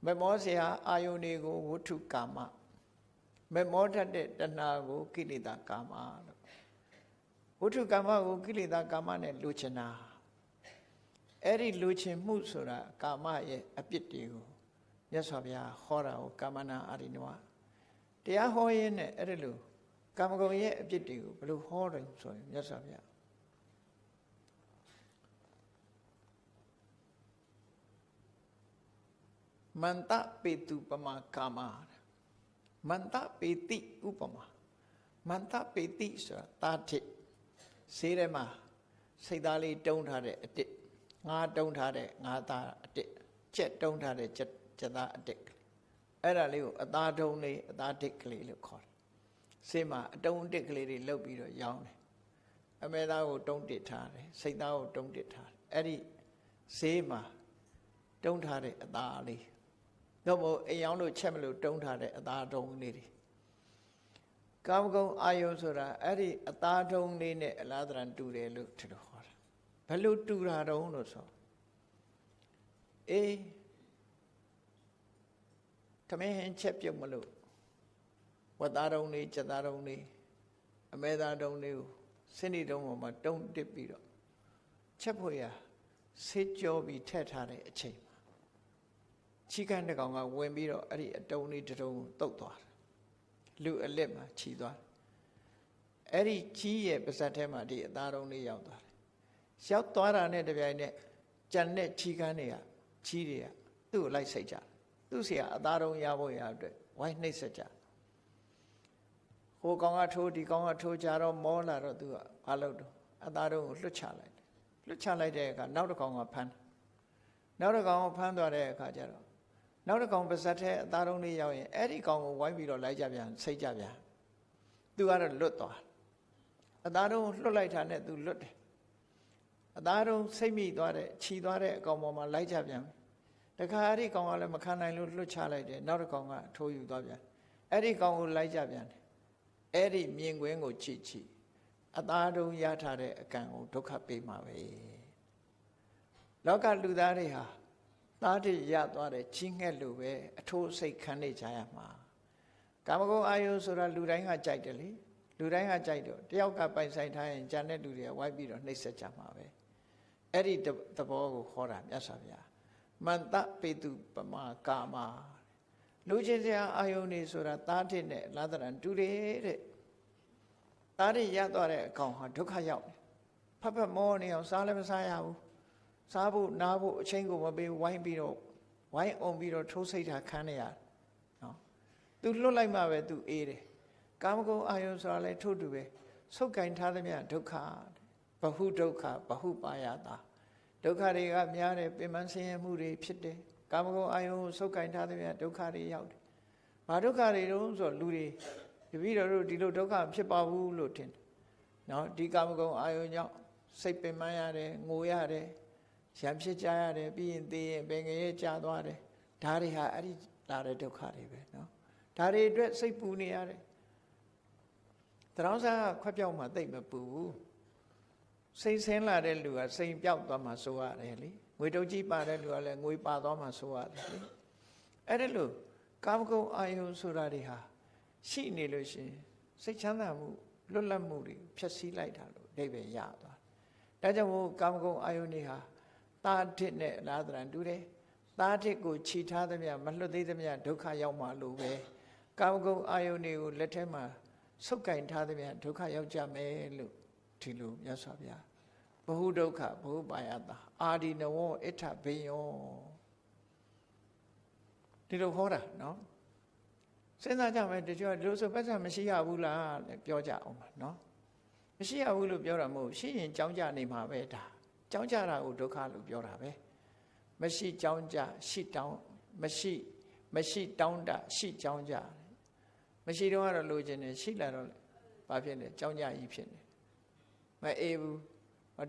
မက်မောစရာအာယုန်တွေကိုဝဋ္ထုကာမမက်မောတတ်တဲ့တဏှာကိုကိလေသာကာမလို့ဝဋ္ထုကာမကိုကိလေသာကာမနဲ့လူချင်တာအဲ့ဒီလူချင်မှုဆိုတာကာမရဲ့အပြစ်တွေကိုမြတ်စွာဘုရားဟောတာကိုကာမနာအာရိနဝတရားဟောရင်းနဲ့အဲ့ဒီလိုကာမဂုဏ်ရဲ့အပြစ်တွေကိုဘယ်လိုဟောတယ်ဆိုရင်မြတ်စွာဘုရား မန္တပေတုပမာကာမမန္တပေတိဥပမာမန္တပေတိဆိုတာတာထိဆေးထဲမှာစိတ်သားလေးတုံးထားတဲ့အတစ်ငါးတုံးထားတဲ့ငါးသားအတစ်ကြက်တုံးထားတဲ့ကြက်သားအတစ်အဲ့ဒါလေးကိုအသားတုံးလေးအသားတစ်ကလေးလို့ခေါ်တယ်ဆေးမှာအတုံးတစ်ကလေးတွေလှုပ်ပြီးတော့ရောင်းတယ်အမဲသားကိုတုံးတစ်ထားတယ်စိတ်သားကိုတုံးတစ်ထားတယ်အဲ့ဒီဆေးမှာတုံးထားတဲ့အသားလေးတော့မို့အိမ်အောင်လို့ချက်မလို့တုံးထားတဲ့အသားတုံးလေးတွေကာမဂုဏ်အာယုဆိုတာအဲ့ဒီအသားတုံးလေးနဲ့အလားတန်တူတယ်လို့ထင်လို့ခေါ်တာဘယ်လိုတူတာတုံးလို့ဆိုအေးသမင်းချက်ပြုတ်မလို့ဝတ်သားတုံးလေးချက်သားတုံးလေးအမဲသားတုံးလေးကိုစင်းဒီတုံးပေါ်မှာတုံးတစ်ပြီးတော့ချက်ဖို့ရဆေးကြောပြီးထည့်ထားတဲ့အချိန်မှာချီကန်းတစ်ကောင်ကဝင်ပြီးတော့အဲ့ဒီအတုံးလေးတုံးတုတ်သွားတယ်လူအလက်မှာခြီသွားတယ်အဲ့ဒီကြီးရဲ့ပါဇက်ထဲမှာဒီအသားတုံးလေးရောက်သွားတယ်ရောက်သွားတာနဲ့တပြိုင်နက်ကြံတဲ့ချီကန်းတွေကကြီးတွေကသူ့ကိုလိုက်စိတ်ကြတယ်သူ့ဆရာအသားတုံးရဖို့ရအတွက်ဝိုင်းနှိပ်စက်ကြဟိုကောင်ကထိုးဒီကောင်ကထိုးကြတော့မောလာတော့သူကဘာလုပ်တော့အသားတုံးကိုလွတ်ချလိုက်တယ်လွတ်ချလိုက်တဲ့အခါနောက်တစ်ကောင်ကဖမ်းနောက်တစ်ကောင်ကဖမ်းသွားတဲ့အခါကျတော့နောက်တစ်ကောင်ပါဇက်ထဲအသားတုံးလေးရောက်ရင်အဲ့ဒီကောင်ကိုဝိုင်းပြီးတော့လိုက်ကြပြန်စိတ်ကြပြန်သူကတော့လွတ်သွားအသားတုံးလွတ်လိုက်တာနဲ့သူလွတ်တယ်အသားတုံးစိတ်မိသွားတဲ့ခြီသွားတဲ့အကောင်ပေါ်မှာလိုက်ကြပြန်တခါအဲ့ဒီကောင်ကလည်းမခံနိုင်လို့လွတ်ချလိုက်တယ်နောက်တစ်ကောင်ကထိုးယူသွားပြန်အဲ့ဒီကောင်ကိုလိုက်ကြပြန်တယ်အဲ့ဒီမြင်ကွင်းကိုချီအသားတုံးရထားတဲ့အကံကိုဒုက္ခပေးမှာပဲလောကလူသားတွေဟာသားတိရသွားတဲ့ကြီးငှက်လိုပဲအထိုးစိတ်ခံနေကြရမှာကာမဂုဏ်အာယုဆိုတာလူတိုင်းကကြိုက်တယ်လေလူတိုင်းကကြိုက်တော့တယောက်ကပိုင်ဆိုင်ထားရင်ဂျန်တဲ့လူတွေကဝိုင်းပြီးတော့နှိပ်စက်ကြမှာပဲအဲ့ဒီသဘောကိုခေါ်တာမြတ်စွာဘုရားမန္တပေတုပမာကာမလူချင်းစရာအာယုနေဆိုတာသားတိနဲ့လာသရံတူတယ်တဲ့သားတိရသွားတဲ့အကောင်ဟာဒုက္ခရောက်တယ်ဖတ်ဖတ်မောနေအောင်စားလည်းမစားရဘူးစားဖို့နားဖို့အချိန်ကိုမပေးဝိုင်းပြီးတော့ဝိုင်းအောင်ပြီးတော့ထိုးစိတ်တာခံနေရတယ်နော်သူလွတ်လိုက်မှပဲသူအေးတယ်ကာမဂုဏ်အာယုဆိုတာလည်းထို့တူပဲဆုတ်ကင်ထားသမျှဒုက္ခဘဟုဒုက္ခဘဟုပါယတာဒုက္ခတွေကများတယ်ပင်ပန်းဆင်းရဲမှုတွေဖြစ်တယ်ကာမဂုဏ်အာယုဆုတ်ကင်ထားသမျှဒုက္ခတွေရောက်တယ်ဘာဒုက္ခတွေတုံးဆိုလူတွေတပည့်တော်တို့ဒီလိုဒုက္ခဖြစ်ပါဘူးလို့ထင်တယ်နော်ဒီကာမဂုဏ်အာယုကြောင့်စိတ်ပင်ပန်းရတယ်ငိုရတယ်ရံဖြစ်ကြရတယ်ပြီးရင်သိရင်ပင်ငရဲကြာသွားတယ်ဒါတွေဟာအဲ့ဒီလာတဲ့ဒုက္ခတွေပဲနော်ဒါတွေအတွက်စိတ်ပူနေရတယ်တရောင်းစားခွက်ပြောက်မှသိမ့်မပူဘူးစိတ်ဆင်းလာတဲ့လူကစိတ်ပြောက်သွားမှဆိုရတယ်လေငွေတုပ်ကြီးပါတဲ့လူကလည်းငွေပါသွားမှဆိုရတယ်လေအဲ့ဒါလို့ကာမဂုဏ်အာယုဆိုတာတွေဟာရှိနေလို့ရှိရင်စိတ်ချမ်းသာမှုလွတ်လပ်မှုတွေဖျက်ဆီးလိုက်တာလို့အဓိပ္ပာယ်ရသွားတယ်ဒါကြောင့်မို့ကာမဂုဏ်အာယုတွေဟာသားတစ်နဲ့အလားတန်တူတယ်သားတစ်ကိုခြိထားသမျှမလွတ်သေးသမျှဒုက္ခရောက်မှလို့ပဲကာမဂုဏ်အာယုန်တွေကိုလက်ထဲမှာဆုပ်ကင်ထားသမျှဒုက္ခရောက်ကြမယ်လို့ဒီလိုမြတ်စွာဘုရားဘဟုဒုက္ခဘဟုပါယတာအာဒီနဝအဋ္ဌဘေယောဒီလိုဟောတာနော်စဉ်းစားကြမယ်တချို့ဒီလိုဆိုပတ်စံမရှိရဘူးလားလဲပြောကြအောင်ပါနော်မရှိရဘူးလို့ပြောတာမဟုတ်ရှိရင်ကြောင်းကြနေမှာပဲဒါကြောင်းကြတာကိုဒုက္ခလို့ပြောတာပဲမရှိကြောင်းကြရှိတောင်းမရှိတောင်းတရှိကြောင်းကြမရှိတော့ကတော့လိုချင်တယ်ရှိလာတော့ဘာဖြစ်လဲကြောင်းကြကြီးဖြစ်နေမအေးဘူး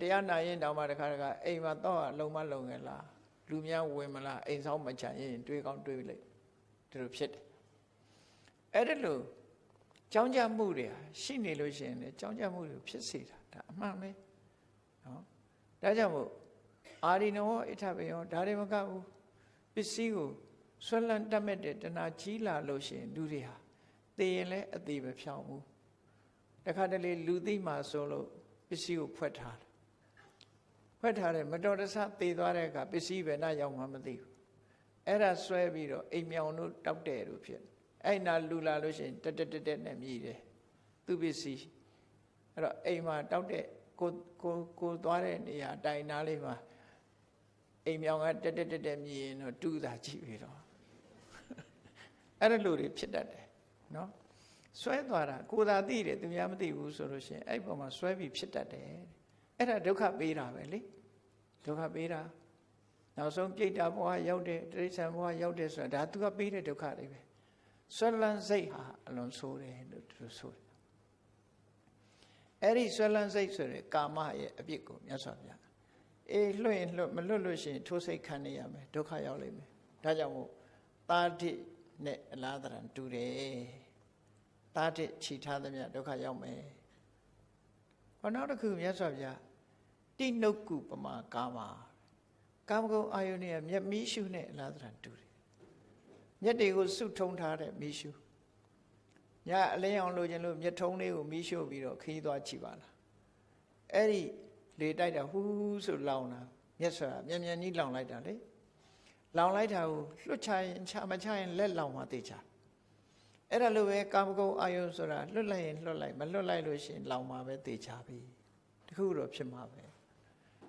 တရားနာရင်တောင်မှတခါတခါအိမ်မှာတော့လုံမလုံငယ်လားလူများဝင်မလားအိမ်ဆောင်မချရင်တွေးကောင်းတွေးလိုက်ဒီလိုဖြစ်တယ်အဲ့ဒါလို့ကြောင်းကြမှုတွေရှိနေလို့ရှိရင်လည်းကြောင်းကြမှုတွေဖြစ်စေတာဒါအမှန်ပဲနော်ဒါကြောင့်မို့အာရိနဝအဋ္ဌဘေယောဒါတွေမကဘူးပစ္စည်းကိုဆွဲလန်းတတ်မဲ့တဲ့တဏှာကြီးလာလို့ရှိရင်လူတွေဟာသိရင်လည်းအသေးမဖြောင်းဘူးတခါတလေလူသိမှဆိုလို့ပစ္စည်းကိုဖွက်ထားတယ်မတော်တဆသေသွားတဲ့အခါပစ္စည်းပဲနှရောက်မှမသိဘူးအဲ့ဒါဆွဲပြီးတော့အိမ်မြောင်တို့တောက်တဲ့တို့ဖြစ်အဲ့နာလူလာလို့ရှိရင်တက်နဲ့မြည်တယ်သူပစ္စည်းအဲ့တော့အိမ်မှာတောက်တဲ့ကိုသွားတဲ့နေရာတိုင်နာလေးမှာအိမ်မြောင်ကတက်မြည်ရင်တော့တူးတာကြည့်ပြီးတော့ အဲ့ဒါလို့တွေဖြစ်တတ်တယ်နော်ဆွဲသွားတာကိုယ်သာသိတယ်သူများမသိဘူးဆိုလို့ရှိရင်အဲ့ပေါ်မှာဆွဲပြီးဖြစ်တတ်တယ်အဲ့ဒါဒုက္ခပေးတာပဲလေဒုက္ခပေးတာနောက်ဆုံးပြိတ္တာဘဝရောက်တဲ့တိရစ္ဆာန်ဘဝရောက်တဲ့ဆိုတာဒါသူကပေးတဲ့ဒုက္ခတွေပဲဆွဲလန်းစိတ်ဟာအလွန်ဆိုးတယ်လို့သူဆိုတယ်အဲ့ဒီဆွဲလန်းစိတ်ဆိုတဲ့ကာမရဲ့အပြစ်ကိုမြတ်စွာဘုရားအေးလွှတ်ရင်လွှတ်မလွှတ်လို့ရှိရင်ထိုးစိတ်ခံနေရမယ်ဒုက္ခရောက်လိမ့်မယ်ဒါကြောင့်မို့တာတိနဲ့အလားတရံတူတယ်တာတိခြိထားသမျှဒုက္ခရောက်မယ်ဟောနောက်တစ်ခုမြတ်စွာဘုရားတိနှုတ်ကုပမာကာမကာမဂုဏ်အာယုန်နဲ့မျက်မီးရှုနဲ့အလားတရံတူတယ်မျက်တွေကိုစုထုံထားတဲ့မီးရှုညအလင်းအောင်လို့ခြင်းလို့မျက်ထုံးလေးကိုမီးရှို့ပြီးတော့ခီးသွားကြည့်ပါလားအဲ့ဒီလေတိုက်တာဟူးဆိုလောင်တာမျက်စွာမြန်မြန်ကြီးလောင်လိုက်တာလေလောင်လိုက်တာကိုလွတ်ချရင်ချမချရင်လက်လောင်မှသိချအဲ့ဒါလိုပဲကာမဂုဏ်အာယုန်ဆိုတာလွတ်လိုက်ရင်လွတ်လိုက်မလွတ်လိုက်လို့ရှိရင်လောင်မှပဲသိချပြီတခုတော့ဖြစ်မှာပဲ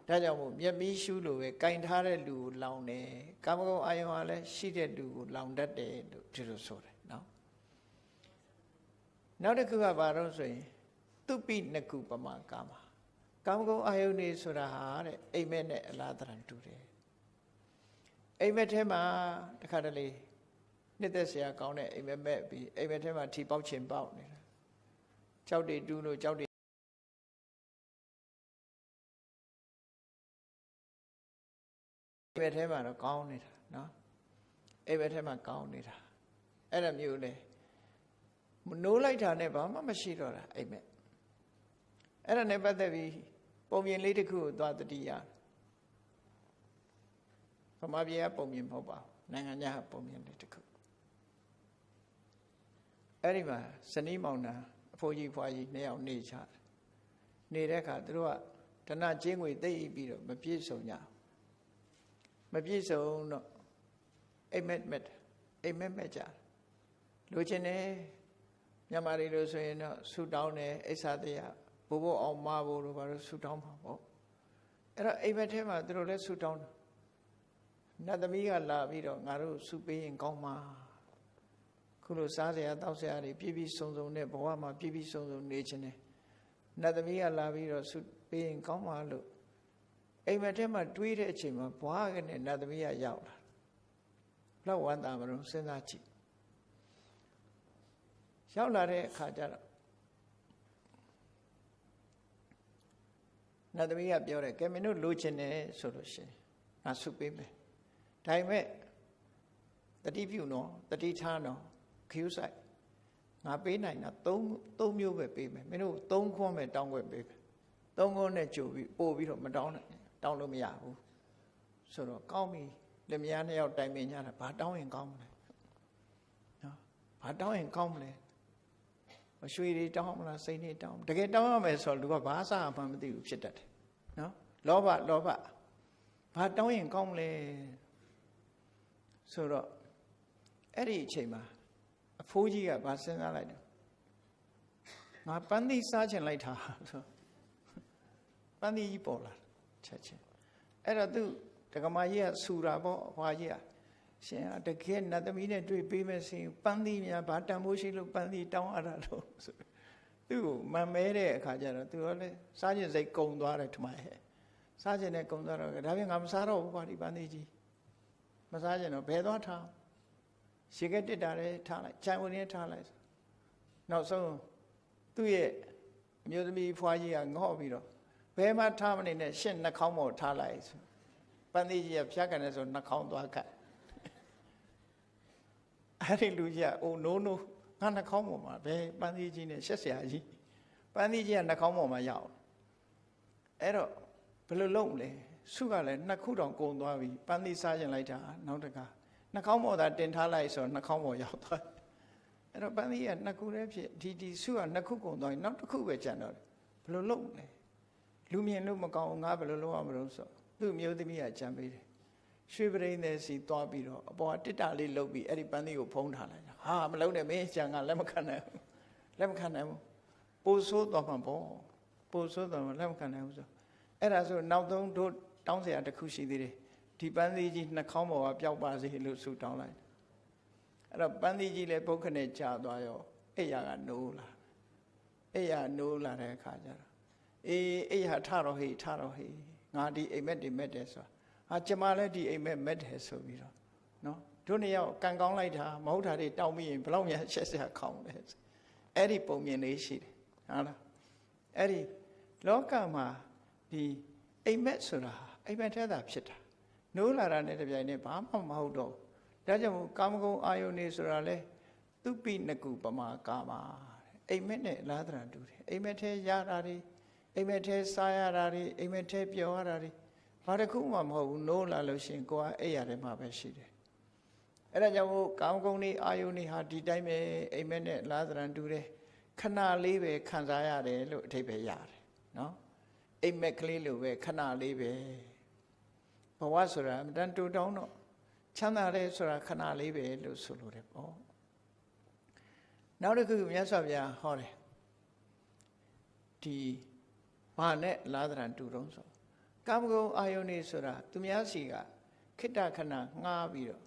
ဒါကြောင့်မို့မျက်မီးရှုလို့ပဲကင်ထားတဲ့လူကိုလောင်တယ်ကာမဂုဏ်အာယုန်ကလည်းရှိတဲ့လူကိုလောင်တတ်တယ်လို့ဒီလိုဆိုတယ်နော်နောက်တစ်ခုကဘာလို့ဆိုရင်သူပိနကုပမာကာမကာမဂုဏ်အာယုန်နေဆိုတာဟာတဲ့အိမ်မက်နဲ့အလားတရံတူတယ်အိမ်မက်ထဲမှာတခါတလေနှစ်သက်စရာကောင်းတဲ့အိမ်မက်မဲ့ပြီးအိမ်မက်ထဲမှာထီပေါက်ချင်ပေါက်နေတာကြောက်တွေတူးလို့ကြောက်တွေအိမ်မက်ထဲမှာတော့ကောင်းနေတာနော်အိမ်မက်ထဲမှာကောင်းနေတာအဲ့ဒါမျိုးလေနိုးလိုက်တာနဲ့ဘာမှမရှိတော့တာအိမ်မက်အဲ့ဒါနဲ့ပတ်သက်ပြီးပုံပြင်လေးတစ်ခုကိုသွားတတိယဗမာပြည်ကပုံပြင်မဟုတ်ပါဘူးနိုင်ငံခြားပုံပြင်လေးတစ်ခုအဲ့ဒီမှာဇနီးမောင်နှံအဖိုးကြီးဖွားကြီးနှစ်ယောက်နေကြတယ်နေတဲ့အခါသူတို့ကဓနကျင်းငွေသိပ်ပြီးတော့မပြည့်စုံကြမပြည့်စုံတော့အိမ်မက်ကြလိုချင်တယ်မြန်မာတွေလို့ဆိုရင်တော့ဆူတောင်းတယ်အိဆာတရားဘိုးဘိုးအောင်မဘိုးတို့ဘာလို့ဆူတောင်းမှာပေါ့အဲ့တော့အိမ်မက်ထဲမှာသူတို့လည်းဆူတောင်းတယ်နတ်သမီးကလာပြီးတော့ငါတို့ဆူပေးရင်ကောင်းမှာခုလိုစားစရာတောက်စရာတွေပြည့်ပြည့်စုံစုံနဲ့ဘဝမှာပြည့်ပြည့်စုံစုံနေခြင်းနဲ့နတ်သမီးကလာပြီးတော့ဆူပေးရင်ကောင်းမှာလို့အိမ်မက်ထဲမှာတွေးတဲ့အချိန်မှာဘွားကနဲ့နတ်သမီးကရောက်လာလောက်ဝမ်းသာမလို့စဉ်းစားကြည့်ရောက်လာတဲ့အခါကျတော့နတ်သမီးကပြောတယ်ကဲမင်းတို့လိုချင်တယ်ဆိုလို့ရှိရင်ငါဆုပေးမယ်ဒါပေမဲ့တတိပြုနော်တတိထားနော်ခရူးဆိုင်ငါပေးနိုင်တာ၃မျိုးပဲပေးမယ်မင်းတို့၃ခွန်းပဲတောင်းခွင့်ပေးမယ်၃ခွန်းနဲ့ကြိုပြီးပို့ပြီးတော့မတောင်းနဲ့တောင်းလို့မရဘူးဆိုတော့ကောင်းပြီလက်မယားနှစ်ယောက်တိုင်ပင်ကြတာဘာတောင်းရင်ကောင်းမလဲနော်ဘာတောင်းရင်ကောင်းမလဲရွှေတွေတောင်းမလားစိတ်တွေတောင်းတကယ်တောင်းရမယ်ဆိုတော့လူကဘာစားမှမသိဘူးဖြစ်တတ်တယ်နော်လောဘဘာတောင်းရင်ကောင်းမလဲဆိုတော့အဲ့ဒီအချိန်မှာအဖိုးကြီးကဘာစဉ်းစားလိုက်တယ်ငါပန်းသီးစားချင်လိုက်တာဆိုပန်းသီးကြီးပေါ်လာချက်ချင်းအဲ့တော့သူဒကမာကြီးကဆူတာပေါ့အဖွာကြီးကရှင်တကယ်နတ်သမီးနဲ့တွေ့ပေးမယ်ဆိုရင်ပန်းသီးများဘာတန်ဖိုးရှိလို့ပန်းသီးတောင်းရတာလို့ဆိုသူ့ကိုမန်မဲတဲ့အခါကျတော့သူကလည်းစားခြင်းစိတ်ကုံသွားတယ်ထမဟဲ့စားခြင်းနဲ့ကုံသွားတော့ဒါပြန်ငါမစားတော့ဘူးကွာဒီပန်းသီးကြီးမစားခြင်းတော့ဘယ်သွားထားရေကတက်တာလည်းထားလိုက်ခြံဝင်နဲ့ထားလိုက်နောက်ဆုံးသူ့ရဲ့အမျိုးသမီးဖွားကြီးကငေါ့ပြီးတော့ဘယ်မှာထားမနေနဲ့ရှင့်နှာခေါင်းပေါ်ထားလိုက်ဆိုပန်းသီးကြီးကဖြတ်ကန်နေဆိုနှာခေါင်းသွားကတ်အဲ့ဒီလူကြီးကအိုနိုးငါနှာခေါင်းပေါ်မှာဘယ်ပန်းသီးကြီးနဲ့ရှက်เสียကြီးပန်းသီးကြီးကနှာခေါင်းပေါ်မှာရောက်အဲ့တော့ဘယ်လိုလုပ်လဲဆုကလည်းနှစ်ခုတောင်ကုန်သွားပြီပန်းသီးစားရင်လိုက်တာနောက်တကနှာခေါင်းပေါ်သာတင်ထားလိုက်ဆိုနှာခေါင်းပေါ်ရောက်သွားအဲ့တော့ပန်းသီးကနှစ်ခုတည်းဖြစ်ဒီဆုကနှစ်ခုကုန်သွားပြီနောက်တစ်ခုပဲကျန်တော့ဘယ်လိုလုပ်လဲလူမြင်လို့မကောင်းငါဘယ်လိုလုပ်ရမလို့ဆိုသူ့မျိုးသမီးကကြံပေးတယ်ရွှေပရိသေစီသွားပြီးတော့အပေါ်ကတစ်တာလေးလှုပ်ပြီးအဲ့ဒီပန်းသီးကိုဖုံးထားလိုက်တာဟာမလုံးနဲ့မင်းကြံကလက်မခံနိုင်ဘူးပို့ဆိုးသွားမှာပေါ့ပို့ဆိုးသွားမှာလက်မခံနိုင်ဘူးဆိုအဲ့ဒါဆိုနောက်ဆုံးတို့တောင်းเสียတစ်ခုရှိသေးတယ်ဒီပန်းသီးကြီးနှာခေါင်းပေါ်ကပျောက်ပါစေလို့ဆုတောင်းလိုက် အဲ့တော့ပန်းသီးကြီးလည်းပုတ်ခနဲ့ကြာသွားရောအိယာကနိုးလာအိယာနိုးလာတဲ့အခါကျတော့အိယာထတော့ဟေးငါဒီအိမ်မက်တွေမက်တယ်ဆိုတာကျမလည်းဒီအိမ်မက်မက်တယ်ဆိုပြီးတော့နော်တို့နှစ်ယောက်ကန်ကောင်းလိုက်တာမဟုတ်တာတွေတောင်းပြီးရင်ဘယ်လောက်များရှက်စရာခေါင်းလဲအဲ့ဒီပုံမြင်လေးရှိတယ်ဟုတ်လားအဲ့ဒီလောကမှာဒီအိမ်မက်ဆိုတာအိမ်မက်ထဲသာဖြစ်တာနိုးလာတာနဲ့တပြိုင်နက်ဘာမှမဟုတ်တော့ဒါကြောင့်ကာမဂုဏ်အာယုန်နေဆိုတာလေသူပိနကုပမာကာမအိမ်မက်နဲ့လားတရံတူတယ်အိမ်မက်ထဲရတာတွေအိမ်မက်ထဲစားရတာတွေအိမ်မက်ထဲပျော်ရတာတွေဘာတစ်ခုမှမဟုတ်ဘူးနိုးလာလို့ရှိရင်ကိုယ်ကအိပ်ရတယ်မှာပဲရှိတယ်အဲ့ဒါကြောင့်ကာမဂုဏ်နေအာယုန်နေဟာဒီတိုင်းပဲအိမ်မက်နဲ့လားတရံတူတယ်ခဏလေးပဲခံစားရတယ်လို့အဓိပ္ပာယ်ရတယ်နော်အိမ်မက်ကလေးလိုပဲခဏလေးပဲဘဝဆိုတာအတန်တူတောင်းတော့ချမ်းသာတယ်ဆိုတာခဏလေးပဲလို့ဆိုလိုတယ်ပေါ့နောက်တစ်ခုမြတ်စွာဘုရားဟောတယ်ဒီဘာနဲ့လားတရံတူတုံးဆိုကာမဂုဏ်အာယုန်နေဆိုတာသူများစီကခိတ္တခဏငှားပြီးတော့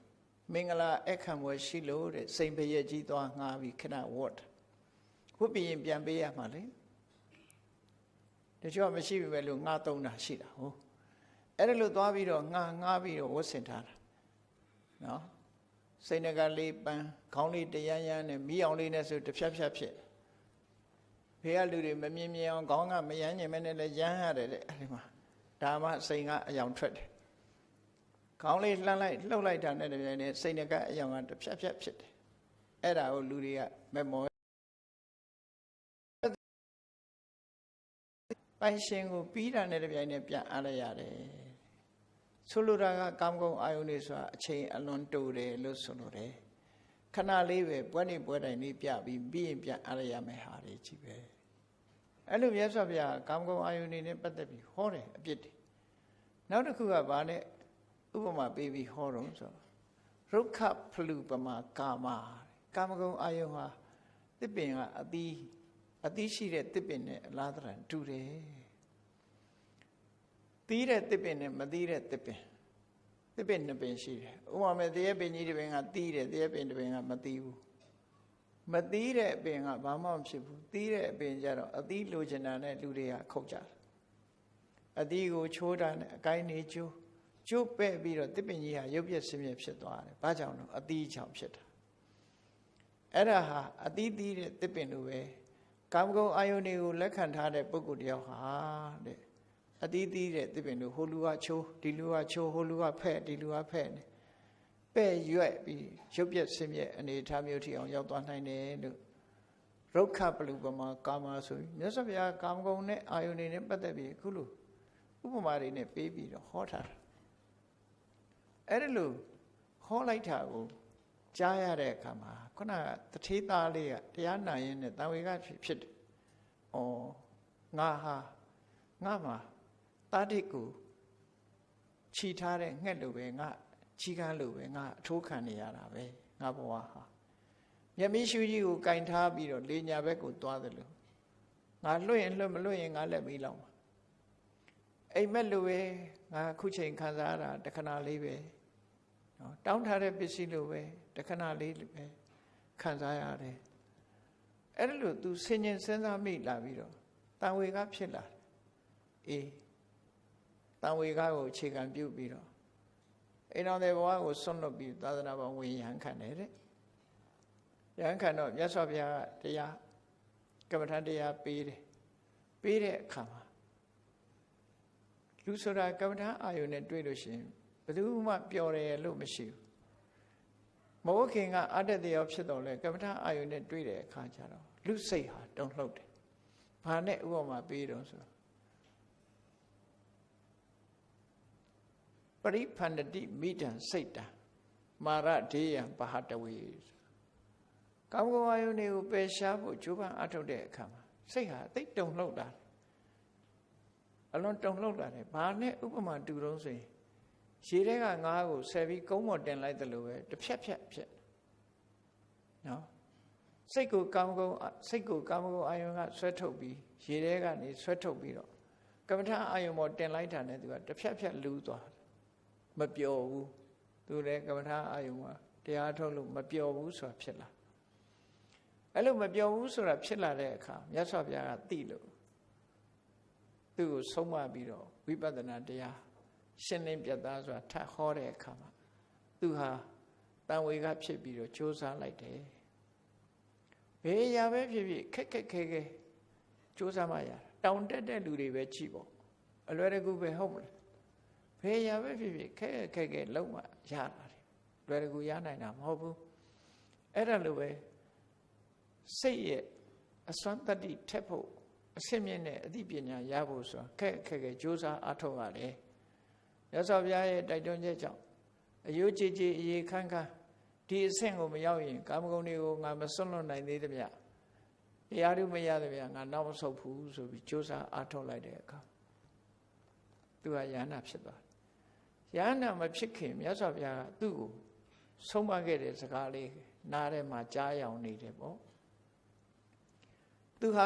မင်္ဂလာအခမ်းပွဲရှိလို့တဲ့စိန်ပရက်ကြီးသွားငှားပြီးခဏဝတ်ဝတ်ပြီးရင်ပြန်ပေးရမှာလေတချို့မရှိပြီပဲလို့ငှားသုံးတာရှိတာဟုတ်အဲ့ဒါလို့သွားပြီးတော့ငှားပြီးတော့ဝတ်ဆင်ထားတာနော်စိတ်ငကလေးပန်းခေါင်းလေးတရမ်းရမ်းနဲ့မိအောင်လေးနဲ့ဆိုတစ်ဖြတ်ဖြတ်ဖြစ်ဖေကလူတွေမမြင်အောင်ခေါင်းကမရမ်းညင်မဲနဲ့လည်းရမ်းရတယ်တဲ့အဲ့ဒီမှာဒါမှစိတ်ကအယောင်ထွက်တယ်ခေါင်းလေးလှမ်းလိုက်လှုပ်လိုက်တာနဲ့တပြိုင်နက်စိတ်ငကအယောင်ကတစ်ဖြတ်ဖြတ်ဖြစ်တယ်အဲ့ဒါကိုလူတွေကမမောပိုင်ရှင်ကိုပြီးတာနဲ့တပြိုင်နက်ပြန်အားရရတယ်ဆိုလိုတာကကာမဂုဏ်အာယုန်တွေဆိုတာအချိန်အလွန်တိုတယ်လို့ဆိုလိုတယ်ခဏလေးပဲပွဲနေပွဲတိုင်းလေးပြပြီးရင်ပြန်အားရမယ်ဟာတွေကြီးပဲအဲ့လိုမြတ်စွာဘုရားကာမဂုဏ်အာယုန်တွေနဲ့ပတ်သက်ပြီးဟောတယ်အပြစ်တွေနောက်တစ်ခုကဘာနဲ့ဥပမာပေးပြီးဟောတော့ဆိုရုက္ခဖလူပမာကာမကာမဂုဏ်အာယုန်ဟာတစ်ပင်ကအသီးရှိတဲ့တစ်ပင်နဲ့အလားတရံတူတယ်သီးတဲ့တစ်ပင်နဲ့မသီးတဲ့တစ်ပင်နှစ်ပင်ရှိတယ်ဥပမာသရက်ပင်ကြီးတစ်ပင်ကသီးတယ်သရက်ပင်တစ်ပင်ကမသီးဘူးမသီးတဲ့အပင်ကဘာမှမဖြစ်ဘူးသီးတဲ့အပင်ကျတော့အသီးလိုချင်တာနဲ့လူတွေကခုတ်ကြတယ်အသီးကိုချိုးတာနဲ့အကိုင်းနေကျိုးပဲ့ပြီးတော့တစ်ပင်ကြီးဟာရုပ်ပြက်ဆင်းရဲဖြစ်သွားတယ်ဘာကြောင့်လဲအသီးကြောင့်ဖြစ်တာအဲ့ဒါဟာအသီးသီးတဲ့တစ်ပင်လိုပဲကာမဂုဏ်အာယုန်တွေကိုလက်ခံထားတဲ့ပုဂ္ဂိုလ်တယောက်ဟာတဲ့အသီးသီးတဲ့တစ်ပင်လိုဟိုလူကချိုးဒီလူကချိုးဟိုလူကဖက်ဒီလူကဖက်နေပဲ့ရွက်ပြီးရုပ်ပြက်ဆင်းရဲအနေထားမျိုးထိအောင်ရောက်သွားနိုင်တယ်လို့ရုက္ခပလူပမာကာမဆိုပြီးမြတ်စွာဘုရားကာမဂုဏ်နဲ့အာယုန်တွေနဲ့ပတ်သက်ပြီးအခုလိုဥပမာတွေနဲ့ပေးပြီးတော့ဟောထားတာအဲ့ဒါလို့ဟောလိုက်တာကိုကြားရတဲ့အခါမှာခုနကတထေးသားလေးကတရားနာရင်းနဲ့တန်ဝေကဖြစ်တယ်။ဩငါမှာတာတိကိုခြိထားတဲ့ငှက်လိုပဲငါခြိကန်းလိုပဲငါအထိုးခံနေရတာပဲငါဘဝဟာမြတ်မီးရှူကြီးကိုကင်ထားပြီးတော့လေညာဘက်ကိုသွားတယ်လို့ငါလွတ်ရင်လွတ်မလွတ်ရင်ငါလက်မီးလောက်မှာအိမ်မက်လိုပဲငါခုချိန်ခံစားရတာတခဏလေးပဲနော်တောင်းထားတဲ့ပစ္စည်းလိုပဲတခဏလေးပဲခံစားရတယ်အဲ့ဒါလို့ तू ဆင်ញင်စဉ်းစားမိလာပြီးတော့တန်ဝေကဖြစ်လာတယ်တန်ဝေကကိုအခြေခံပြုပြီးတော့အိမ်တော်တဲ့ဘဝကိုဆွန့်လွတ်ပြီးသာသနာ့ဘောင်ဝင်ရဟန်းခံတယ်တဲ့ရဟန်းခံတော့မြတ်စွာဘုရားကတရားကမ္မထတရားပေးတယ်ပေးတဲ့အခါမှာလူဆိုတာကမ္မထအာယုန်နဲ့တွေ့လို့ရှိရင်ဘယ်သူမှပျော်တယ်လို့မရှိဘူးမဟုတ်ခင်ကအတ္တတရားဖြစ်တော့လဲကမ္မထအာယုန်နဲ့တွေ့တဲ့အခါကျတော့လူစိတ်ဟာတုန်လှုပ်တယ်ဘာနဲ့ဥပမာပေးတော့ဆိုပရိဖန္ဒတိမိတံစိတ်တံမာရဒေယံပဟတဝေကာမဂုဏ်အာယုန်တွေကိုပယ်ရှားဖို့ကြိုးပမ်းအထုတ်တဲ့အခါမှာစိတ်ဟာသိတုန်လှုပ်တာအလွန်တုန်လှုပ်လာတယ်ဘာနဲ့ဥပမာတူတော့ဆိုရင်ရေထဲကငါးကိုဆယ်ပြီးကုန်းပေါ်တင်လိုက်တယ်လို့ပဲတစ်ဖြတ်ဖြတ်ဖြစ်နော်စိတ်ကိုကာမဂုဏ်အာယုန်ကဆွဲထုတ်ပြီးရေထဲကနေဆွဲထုတ်ပြီးတော့ကမ္မထအာယုန်ပေါ်တင်လိုက်တာနဲ့သူကတစ်ဖြတ်ဖြတ်လူးသွားမပျော်ဘူးသူလည်းကမ္မထအာယုန်က တရားထုတ်လို့မပျော်ဘူးဆိုတာဖြစ်လာအဲ့လိုမပျော်ဘူးဆိုတာဖြစ်လာတဲ့အခါမြတ်စွာဘုရားကသိလို့သူ့ကိုဆုံးမပြီးတော့ဝိပဿနာတရားရှင်းလင်းပြတ်သားစွာထပ်ဟောတဲ့အခါမှာသူဟာတန်ဝေကဖြစ်ပြီးတော့ကြိုးစားလိုက်တယ်ဘယ်အရာပဲဖြစ်ဖြစ်ခက်ခက်ခဲခဲကြိုးစားမှရတောင်တက်တဲ့လူတွေပဲကြည့်ပေါ့အလွယ်တကူပဲဟုတ်မလားဘယ်အရာပဲဖြစ်ဖြစ်ခက်ခက်ခဲလုံးဝရလာတယ်လွယ်တကူရနိုင်တာမဟုတ်ဘူးအဲ့ဒါလိုပဲစိတ်ရဲ့အစွမ်းတတ္တိထက်ဖို့အစစ်မြင့်တဲ့အသိပညာရဖို့ဆိုတာခက်ခက်ခဲကြိုးစားအားထုတ်ရတယ်မြတ်စွာဘုရားရဲ့တိုက်တွန်းချက်ကြောင့်အယုကြည်ကြည်အရေးခန်းခန်းဒီအဆင့်ကိုမရောက်ရင်ကာမဂုဏ်တွေကိုငါမစွန့်လွတ်နိုင်သေးသမျှတရားဓုမရသမျှငါနောက်မဆုတ်ဘူးဆိုပြီးကြိုးစားအားထုတ်လိုက်တဲ့အခါသူကယန္နာဖြစ်သွားတယ်ယန္နာမဖြစ်ခင်မြတ်စွာဘုရားကသူ့ကိုဆုံးမခဲ့တဲ့စကားလေးနားထဲမှာကြားရောင်နေတယ်ပေါ့သူဟာ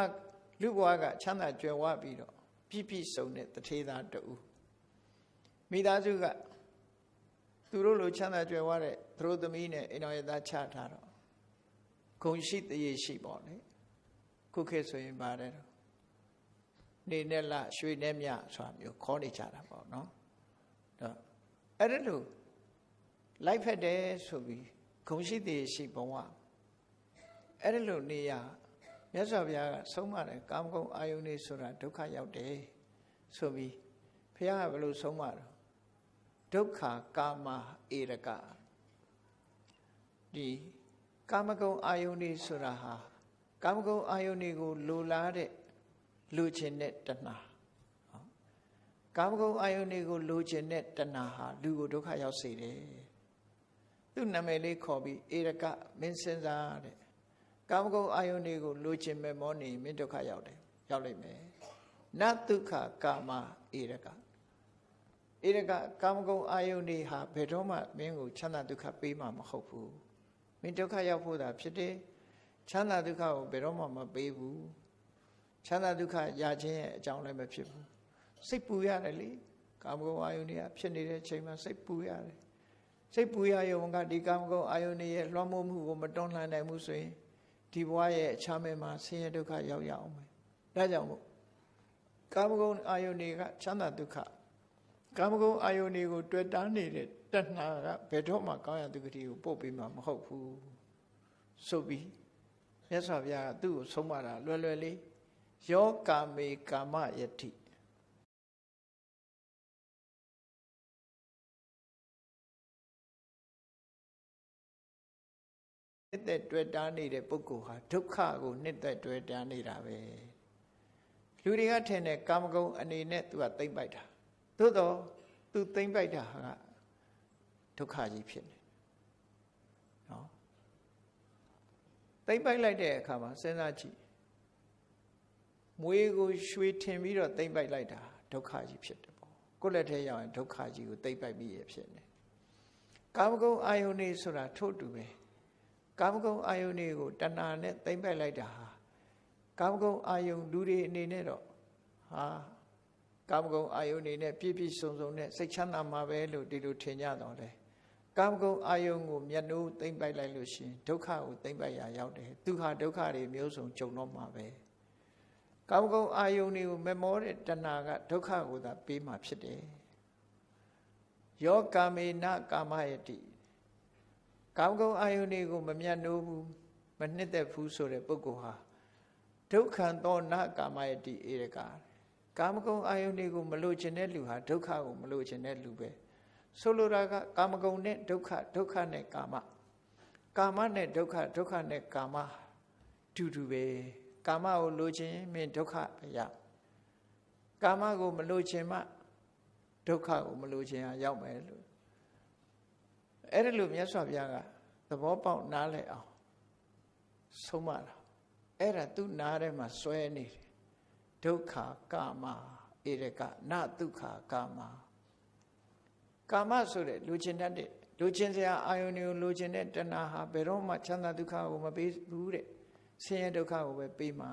လူဘဝကချမ်းသာကြွယ်ဝပြီးတော့ပြည့်ပြည့်စုံတဲ့တထေသားတူမိသားစုကသူတို့လိုချမ်းသာကြွယ်ဝတဲ့သူတို့သမီးနဲ့အိမ်တော်ရဲ့သားချထားတော့ဂုဏ်ရှိတရေရှိပေါ့လေခုခေတ်ဆိုရင်ပါတယ်တော့နေနဲ့လရွှေနဲ့မြဆိုတာမျိုးခေါ်နေကြတာပေါ့နော်တော့အဲ့ဒါလို့လိုက်ဖက်တယ်ဆိုပြီးဂုဏ်ရှိတရေရှိဘဝအဲ့ဒါလို့နေရမြတ်စွာဘုရားကဆုံးမတယ်ကာမဂုဏ်အာယုန်နေဆိုတာဒုက္ခရောက်တယ်ဆိုပြီးဘုရားကဘယ်လိုဆုံးမတော့ဒုက္ခကာမဧရကဒီကာမဂုဏ်အာယုန်နေဆိုတာဟာကာမဂုဏ်အာယုန်တွေကိုလိုလားတဲ့လိုချင်တဲ့တဏှာကာမဂုဏ်အာယုန်တွေကိုလိုချင်တဲ့တဏှာဟာလူကိုဒုက္ခရောက်စေတယ်သူ့နာမည်လေးခေါ်ပြီးဧရကမင်းစဉ်းစားတဲ့ကာမဂုဏ်အာယုန်တွေကိုလိုချင်မဲ့မောနေမင်းဒုက္ခရောက်တယ်ရောက်လိမ့်မယ်နဒုက္ခကာမဧရကဧရကကာမဂုဏ်အာယုန်တွေဟာဘယ်တော့မှမင်းကိုချမ်းသာဒုက္ခပေးမှာမဟုတ်ဘူးမင်းဒုက္ခရောက်ဖို့သာဖြစ်တယ်ချမ်းသာဒုက္ခကိုဘယ်တော့မှမပေးဘူးချမ်းသာဒုက္ခရခြင်းရဲ့အကြောင်းလည်းမဖြစ်ဘူးစိတ်ပူရတယ်လေကာမဂုဏ်အာယုန်တွေကဖြစ်နေတဲ့အချိန်မှာစိတ်ပူရတယ်စိတ်ပူရရုံကဒီကာမဂုဏ်အာယုန်တွေရဲ့လွှမ်းမိုးမှုကိုမတွန်းလှန်နိုင်ဘူးဆိုရင်ဒီဘဝရဲ့အခြားမဲ့မှာဆင်းရဲဒုက္ခရောက်ရအောင်မယ်ဒါကြောင့်မို့ကာမဂုဏ်အာယုန်တွေကချမ်းသာဒုက္ခကာမဂုဏ်အာယုန်တွေကိုတွေ့တာနေတဲ့တဏှာကဘယ်တော့မှကောင်းရဒုက္ခကိုပို့ပေးမှာမဟုတ်ဘူးဆိုပြီးမြတ်စွာဘုရားကသူ့ကိုဆုံးမတာလွယ်လွယ်လေးယောကာမေကာမယတိနှစ်သက်တွေ့တာနေတဲ့ပုဂ္ဂိုလ်ဟာဒုက္ခကိုနှစ်သက်တွေ့တာနေတာပဲလူတွေကထင်တယ်ကာမဂုဏ်အနေနဲ့သူကသိမ့်ပိုက်တာသို့တော့သူသိမ့်ပိုက်တာဟာဒုက္ခကြီးဖြစ်နေနော်သိမ့်ပိုက်လိုက်တဲ့အခါမှာစဉ်းစားကြည့်မွေးကိုရွှေထင်ပြီးတော့သိမ့်ပိုက်လိုက်တာဒုက္ခကြီးဖြစ်တယ်ပေါ့ကိုယ့်လက်ထဲရောက်ရင်ဒုက္ခကြီးကိုသိမ့်ပိုက်ပြီးရဖြစ်နေကာမဂုဏ်အာယုန်နေဆိုတာထို့တူပဲကာမဂုဏ်အာယုန်တွေကိုတဏှာနဲ့သိမ့်ပိုက်လိုက်တာဟာကာမဂုဏ်အာယုန်လူတွေအနေနဲ့တော့ဟာကာမဂုဏ်အာယုန်နေနဲ့ပြည့်ပြည့်စုံစုံနဲ့စိတ်ချမ်းသာမှာပဲလို့ဒီလိုထင်ကြတော့လေကာမဂုဏ်အာယုန်ကိုမျက်နှိုးသိမ့်ပိုက်လိုက်လို့ရှိရင်ဒုက္ခကိုသိမ့်ပိုက်ရာရောက်တယ်သူဟာဒုက္ခတွေမျိုးစုံကြုံတော့မှာပဲကာမဂုဏ်အာယုန်တွေကိုမမောတဲ့တဏှာကဒုက္ခကိုသာပေးမှာဖြစ်တယ်ယောကာမေနကာမယတိကာမဂုဏ်အာယုန်တွေကိုမမျက်နှိုးဘူးမနှစ်သက်ဘူးဆိုတဲ့ပုဂ္ဂိုလ်ဟာဒုက္ခံသောနကာမယတိဧရကကာမဂုဏ်အာယုန်တွေကိုမလိုချင်တဲ့လူဟာဒုက္ခကိုမလိုချင်တဲ့လူပဲဆိုလိုတာကကာမဂုဏ်နဲ့ဒုက္ခဒုက္ခနဲ့ကာမကာမနဲ့ဒုက္ခဒုက္ခနဲ့ကာမတူတူပဲကာမကိုလိုချင်မင်းဒုက္ခပဲရကာမကိုမလိုချင်မှဒုက္ခကိုမလိုချင်အောင်ရောက်မယ်လို့အဲ့ဒါလို့မြတ်စွာဘုရားကသဘောပေါက်နားလည်အောင်ဆုံးမတာအဲ့ဒါသူ့နားထဲမှာစွဲနေတယ်ဒုက္ခကာမဧရကနဒုက္ခကာမကာမဆိုတဲ့လူချင်းတတ်တဲ့လူချင်းစရာအာယုန်တွေကိုလူချင်းတဲ့တဏှာဟာဘယ်တော့မှချမ်းသာဒုက္ခကိုမပေးဘူးတဲ့ဆင်းရဲဒုက္ခကိုပဲပေးမှာ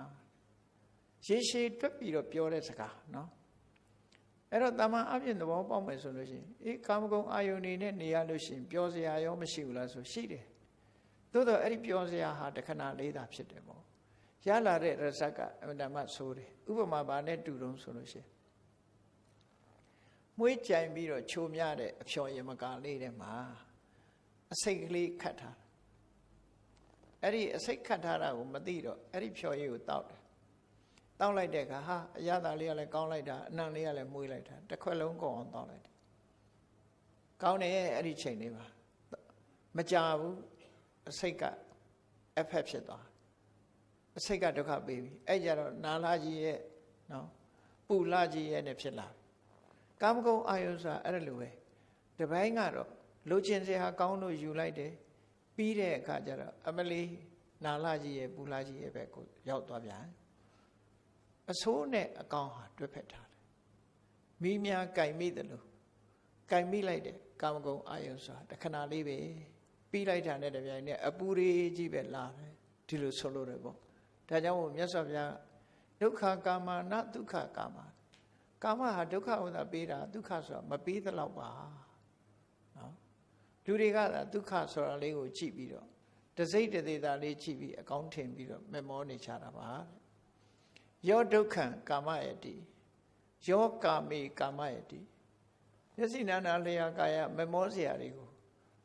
ရေရှည်တွက်ပြီးတော့ပြောတဲ့စကားနော် အဲ့တော့တမန်အပြင်သဘောပေါက်မယ်ဆိုလို့ရှိရင်ကာမဂုဏ်အာယုန်နေနဲ့နေရလို့ရှိရင်ပျော်စရာရောမရှိဘူးလားဆိုရှိတယ်သို့တော့အဲ့ဒီပျော်စရာဟာတခဏလေးသာဖြစ်တယ်ပေါ့ရလာတဲ့ရဇတ်ကအမှန်တမ်းဆိုးတယ်ဥပမာဘာနဲ့တူတုံးဆိုလို့ရှိရင်မွေးကြိုင်ပြီးတော့ချိုမြတဲ့အဖျော်ရမကာလေးထဲမှာအစိတ်ကလေးခတ်ထားအဲ့ဒီအစိတ်ခတ်ထားတာကိုမသိတော့အဲ့ဒီဖျော်ရည်ကိုတောက်တယ်တောက်လိုက်တဲ့အခါဟာအရသာလေးကလည်းကောင်းလိုက်တာအနံ့လေးကလည်းမွေးလိုက်တာတစ်ခွက်လုံးကုန်အောင်တောက်လိုက်တယ်ကောင်းတယ်အဲ့ဒီချိန်လေးပါမကြဘူးအစိတ်ကအဖက်ဖြစ်သွားအစိတ်ကဒုက္ခပေးပြီအဲ့ကြတော့နာလာကြီးရဲ့နော်ပူလာကြီးရဲ့နဲ့ဖြစ်လာကာမဂုဏ်အာယုဆိုတာအဲ့လိုပဲတပိုင်းကတော့လိုချင်စရာကောင်းလို့ယူလိုက်တယ်ပြီးတဲ့အခါကျတော့အမလီနာလာကြီးရဲ့ပူလာကြီးရဲ့ဘက်ကိုရောက်သွားပြန်အဆိုးနဲ့အကောင်ဟာတွဲဖက်ထားတယ်မိများကြိုင်မိတယ်လို့ကြိုင်မိလိုက်တယ်ကာမဂုဏ်အာယုဆိုတာတခဏလေးပဲပြီးလိုက်တာနဲ့တပြိုင်နက်အပူတွေကြီးပဲလာတယ်ဒီလိုဆိုလို့တယ်ပေါ့ဒါကြောင့်မို့မြတ်စွာဘုရားဒုက္ခကာမနာဒုက္ခကာမကာမဟာဒုက္ခဥဒ္ဒါပေးတာဒုက္ခဆိုတာမပေးသလောက်ပါနော်လူတွေကဒုက္ခဆိုတာလေးကိုကြည့်ပြီးတော့တစိတ်တသေးတာလေးကြည့်ပြီးအကောင်းထင်ပြီးတော့မမောနေကြတာပါယောဒုက္ခံကာမယတိယောကာမေကာမယတိမျက်စိနာနာလျာကာယမမောစရာတွေကို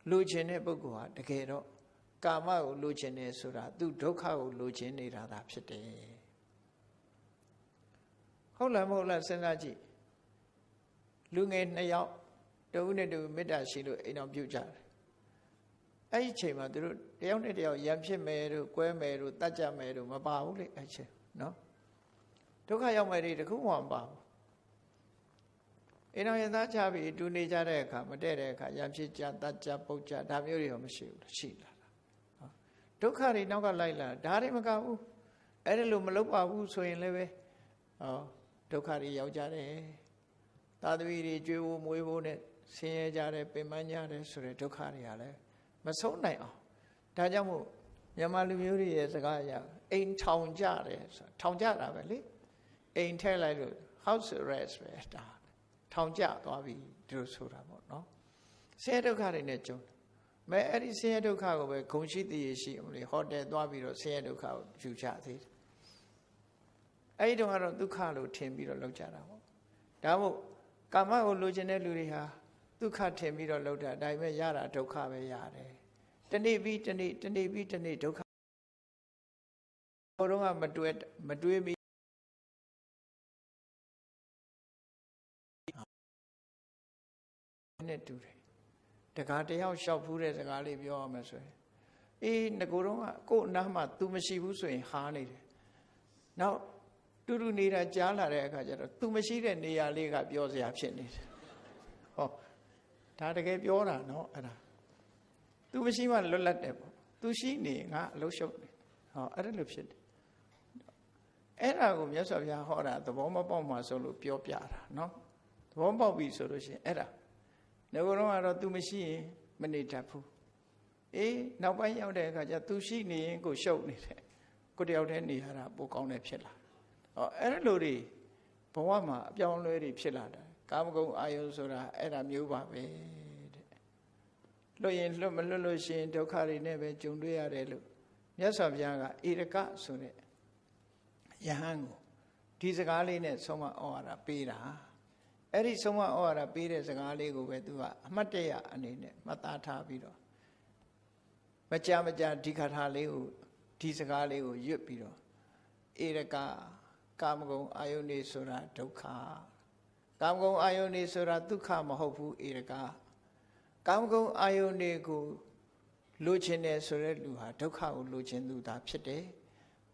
လိုချင်တဲ့ပုဂ္ဂိုလ်ဟာတကယ်တော့ကာမကိုလိုချင်တယ်ဆိုတာသူဒုက္ခကိုလိုချင်နေတာသာဖြစ်တယ်ဟုတ်လားမဟုတ်လားစဉ်းစားကြည့်လူငယ်2ယောက်တဦးနဲ့တဦးမေတ္တာရှိလို့အိမ်တော်ပြုကြတယ်အဲ့ဒီချိန်မှာသူတို့တယောက်နဲ့တယောက်ရံဖြစ်မယ်တို့ကွဲမယ်တို့တတ်ကြမယ်တို့မပါဘူးလေအဲ့ချိန်နော်ဒုက္ခရောက်မယ်တွေတခုမှမပါဘူးအိမ်တော်ရင်သားချပြီးတူနေကြတဲ့အခါမတည့်တဲ့အခါရံဖြစ်ကြတတ်ကြပုတ်ကြဒါမျိုးတွေရောမရှိဘူးရှိလာတာဒုက္ခတွေနောက်ကလိုက်လာဒါတွေမကဘူးအဲ့ဒါလို့မလုပ်ပါဘူးဆိုရင်လည်းပဲဒုက္ခတွေရောက်ကြတယ်သာသမီတွေကြွေးဖို့မွေးဖို့နဲ့ဆင်းရဲကြတယ်ပင်ပန်းကြတယ်ဆိုတဲ့ဒုက္ခတွေကလည်းမဆုံးနိုင်အောင်ဒါကြောင့်မို့မြန်မာလူမျိုးတွေရဲ့စကားအရအိမ်ထောင်ကြတယ်ဆိုထောင်ကြတာပဲလေအိမ်ထဲလိုက်လို့ house arrest ပဲဒါထောင်ကြသွားပြီဒီလိုဆိုတာပေါ့နော်ဆင်းရဲဒုက္ခတွေနဲ့ကြုံမဲအဲ့ဒီဆင်းရဲဒုက္ခကိုပဲဂုဏ်ရှိသိရရှိအောင်လေဟိုတယ်သွားပြီးတော့ဆင်းရဲဒုက္ခကိုယူကြသေးတယ်အဲ့ဒီတော့ကတော့ဒုက္ခလို့ထင်ပြီးတော့လောက်ကြတာပေါ့ဒါမို့ကာမကိုလိုချင်တဲ့လူတွေဟာဒုက္ခထင်ပြီးတော့လောက်တာဒါပေမဲ့ရတာဒုက္ခပဲရတယ်တနေ့ပြီးတနေ့တနေ့ပြီးတနေ့ဒုက္ခဘုံတော့မတွေးပြီးနဲ့တူတယ်တကားတယောက်လျှောက်ဖူးတဲ့စကားလေးပြောရမယ်ဆိုရင်ငကိုတော့ကို့အနားမှာ तू မရှိဘူးဆိုရင်ဟားနေတယ်နောက်တူတူနေတာကြားလာတဲ့အခါကျတော့ तू မရှိတဲ့နေရာလေးကပြောစရာဖြစ်နေတယ်ဟောဒါတကယ်ပြောတာနော်အဲ့ဒါ तू မရှိမှလွတ်လပ်တယ်ပေါ့ तू ရှိနေငါအလုပ်ရှုပ်နေဟောအဲ့ဒါလိုဖြစ်တယ်အဲ့ဒါကိုမြတ်စွာဘုရားဟောတာသဘောမပေါက်မှဆိုလို့ပြောပြတာနော်သဘောပေါက်ပြီဆိုလို့ရှိရင်အဲ့ဒါငကိုတော့ကတော့ तू မရှိရင်မနေတတ်ဘူးနောက်ပိုင်းရောက်တဲ့အခါကျ तू ရှိနေရင်ကိုရှုပ်နေတယ်ကိုတယောက်တည်းနေရတာပိုကောင်းတယ်ဖြစ်လာအဲ့လိုတွေဘဝမှာအပြောင်းအလဲတွေဖြစ်လာတာကာမဂုဏ်အာယုဆိုတာအဲ့ဒါမျိုးပါပဲတဲ့လွတ်ရင်လွတ်မလွတ်လို့ရှိရင်ဒုက္ခတွေနဲ့ပဲကြုံတွေ့ရတယ်လို့မြတ်စွာဘုရားကဧရကဆိုတဲ့ယဟန်ကိုဒီစကားလေးနဲ့ဆုံးမဩဝါဒပေးတာအဲ့ဒီဆုံးမဩဝါဒပေးတဲ့စကားလေးကိုပဲသူကအမှတ်တရအနေနဲ့မှတ်သားထားပြီးတော့မကြာဒီခါထားလေးကိုဒီစကားလေးကိုရွတ်ပြီးတော့ဧရကကာမဂုဏ်အာယုန်နေဆိုတာဒုက္ခကာမဂုဏ်အာယုန်နေဆိုတာဒုက္ခမဟုတ်ဘူးဧရကကာမဂုဏ်အာယုန်နေကိုလိုချင်တယ်ဆိုတဲ့လူဟာဒုက္ခကိုလိုချင်သူသာဖြစ်တယ်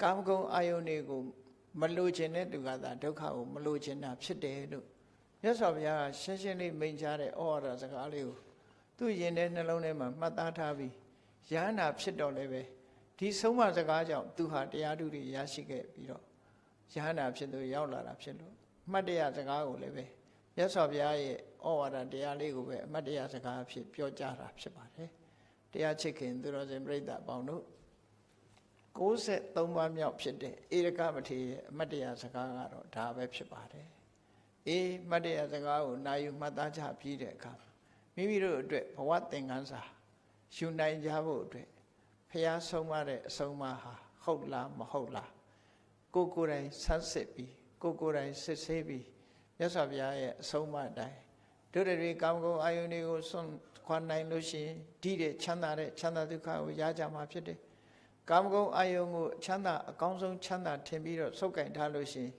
ကာမဂုဏ်အာယုန်နေကိုမလိုချင်တဲ့လူကသာဒုက္ခကိုမလိုချင်တာဖြစ်တယ်လို့မြတ်စွာဘုရားရှင်းရှင်းလေးမိန့်ကြားတဲ့ဩဝါဒစကားလေးကိုသူ့ရင်ထဲနှလုံးထဲမှာမှတ်သားထားပြီးယန္တာဖြစ်တော့လည်းပဲဒီဆုံးမစကားကြောင့်သူဟာတရားဓုတွေရရှိခဲ့ပြီးတော့ယဟန္တာဖြစ်သူရောက်လာတာဖြစ်လို့အမှတ်တရစကားကိုလည်းပဲမြတ်စွာဘုရားရဲ့ဩဝါဒတရားလေးကိုပဲအမှတ်တရစကားအဖြစ်ပြောကြားတာဖြစ်ပါတယ်တရားချစ်ခင်သူတော်စင်ပြိဿအပေါင်းတို့63ပါးမြောက်ဖြစ်တဲ့ဧရကမထေရရဲ့အမှတ်တရစကားကတော့ဒါပဲဖြစ်ပါတယ် အေးမှတ်တရစကားကိုနာယူမှတ်သားချပြီးတဲ့အခါမိမိတို့အတွက်ဘဝသင်ခန်းစာယူနိုင်ကြဖို့အတွက်ဖះဆုံးမတဲ့အဆုံးအမဟာဟုတ်လားမဟုတ်လားကိုယ်တိုင်ဆန်းစစ်ပြီးကိုယ်တိုင်စစ်ဆေးပြီးမြတ်စွာဘုရားရဲ့အဆုံးအမအတိုင်းတို့တွေကာမဂုဏ်အာယုန်တွေကိုစွန့်ခွာနိုင်လို့ရှိရင်ဒီတဲ့ချမ်းသာဒုက္ခကိုရကြမှာဖြစ်တယ်ကာမဂုဏ်အာယုန်ကိုချမ်းသာအကောင်းဆုံးချမ်းသာထင်ပြီးတော့စုပ်ကင်ထားလို့ရှိရင်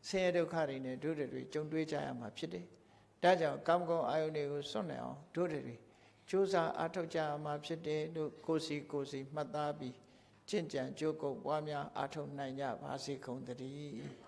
ဆင်းရဲဒုက္ခတွေနဲ့တို့တွေကြုံတွေ့ကြရမှာဖြစ်တယ်ဒါကြောင့်ကာမဂုဏ်အာယုန်တွေကိုစွန့်နိုင်အောင်တို့တွေကြိုးစားအားထုတ်ကြရမှာဖြစ်တယ်လို့ကိုယ်စီမှတ်သားပြီးကျင့်ကြံကြိုးကုပ်ပွားများအားထုတ်နိုင်ကြပါစေကုန်သတည်း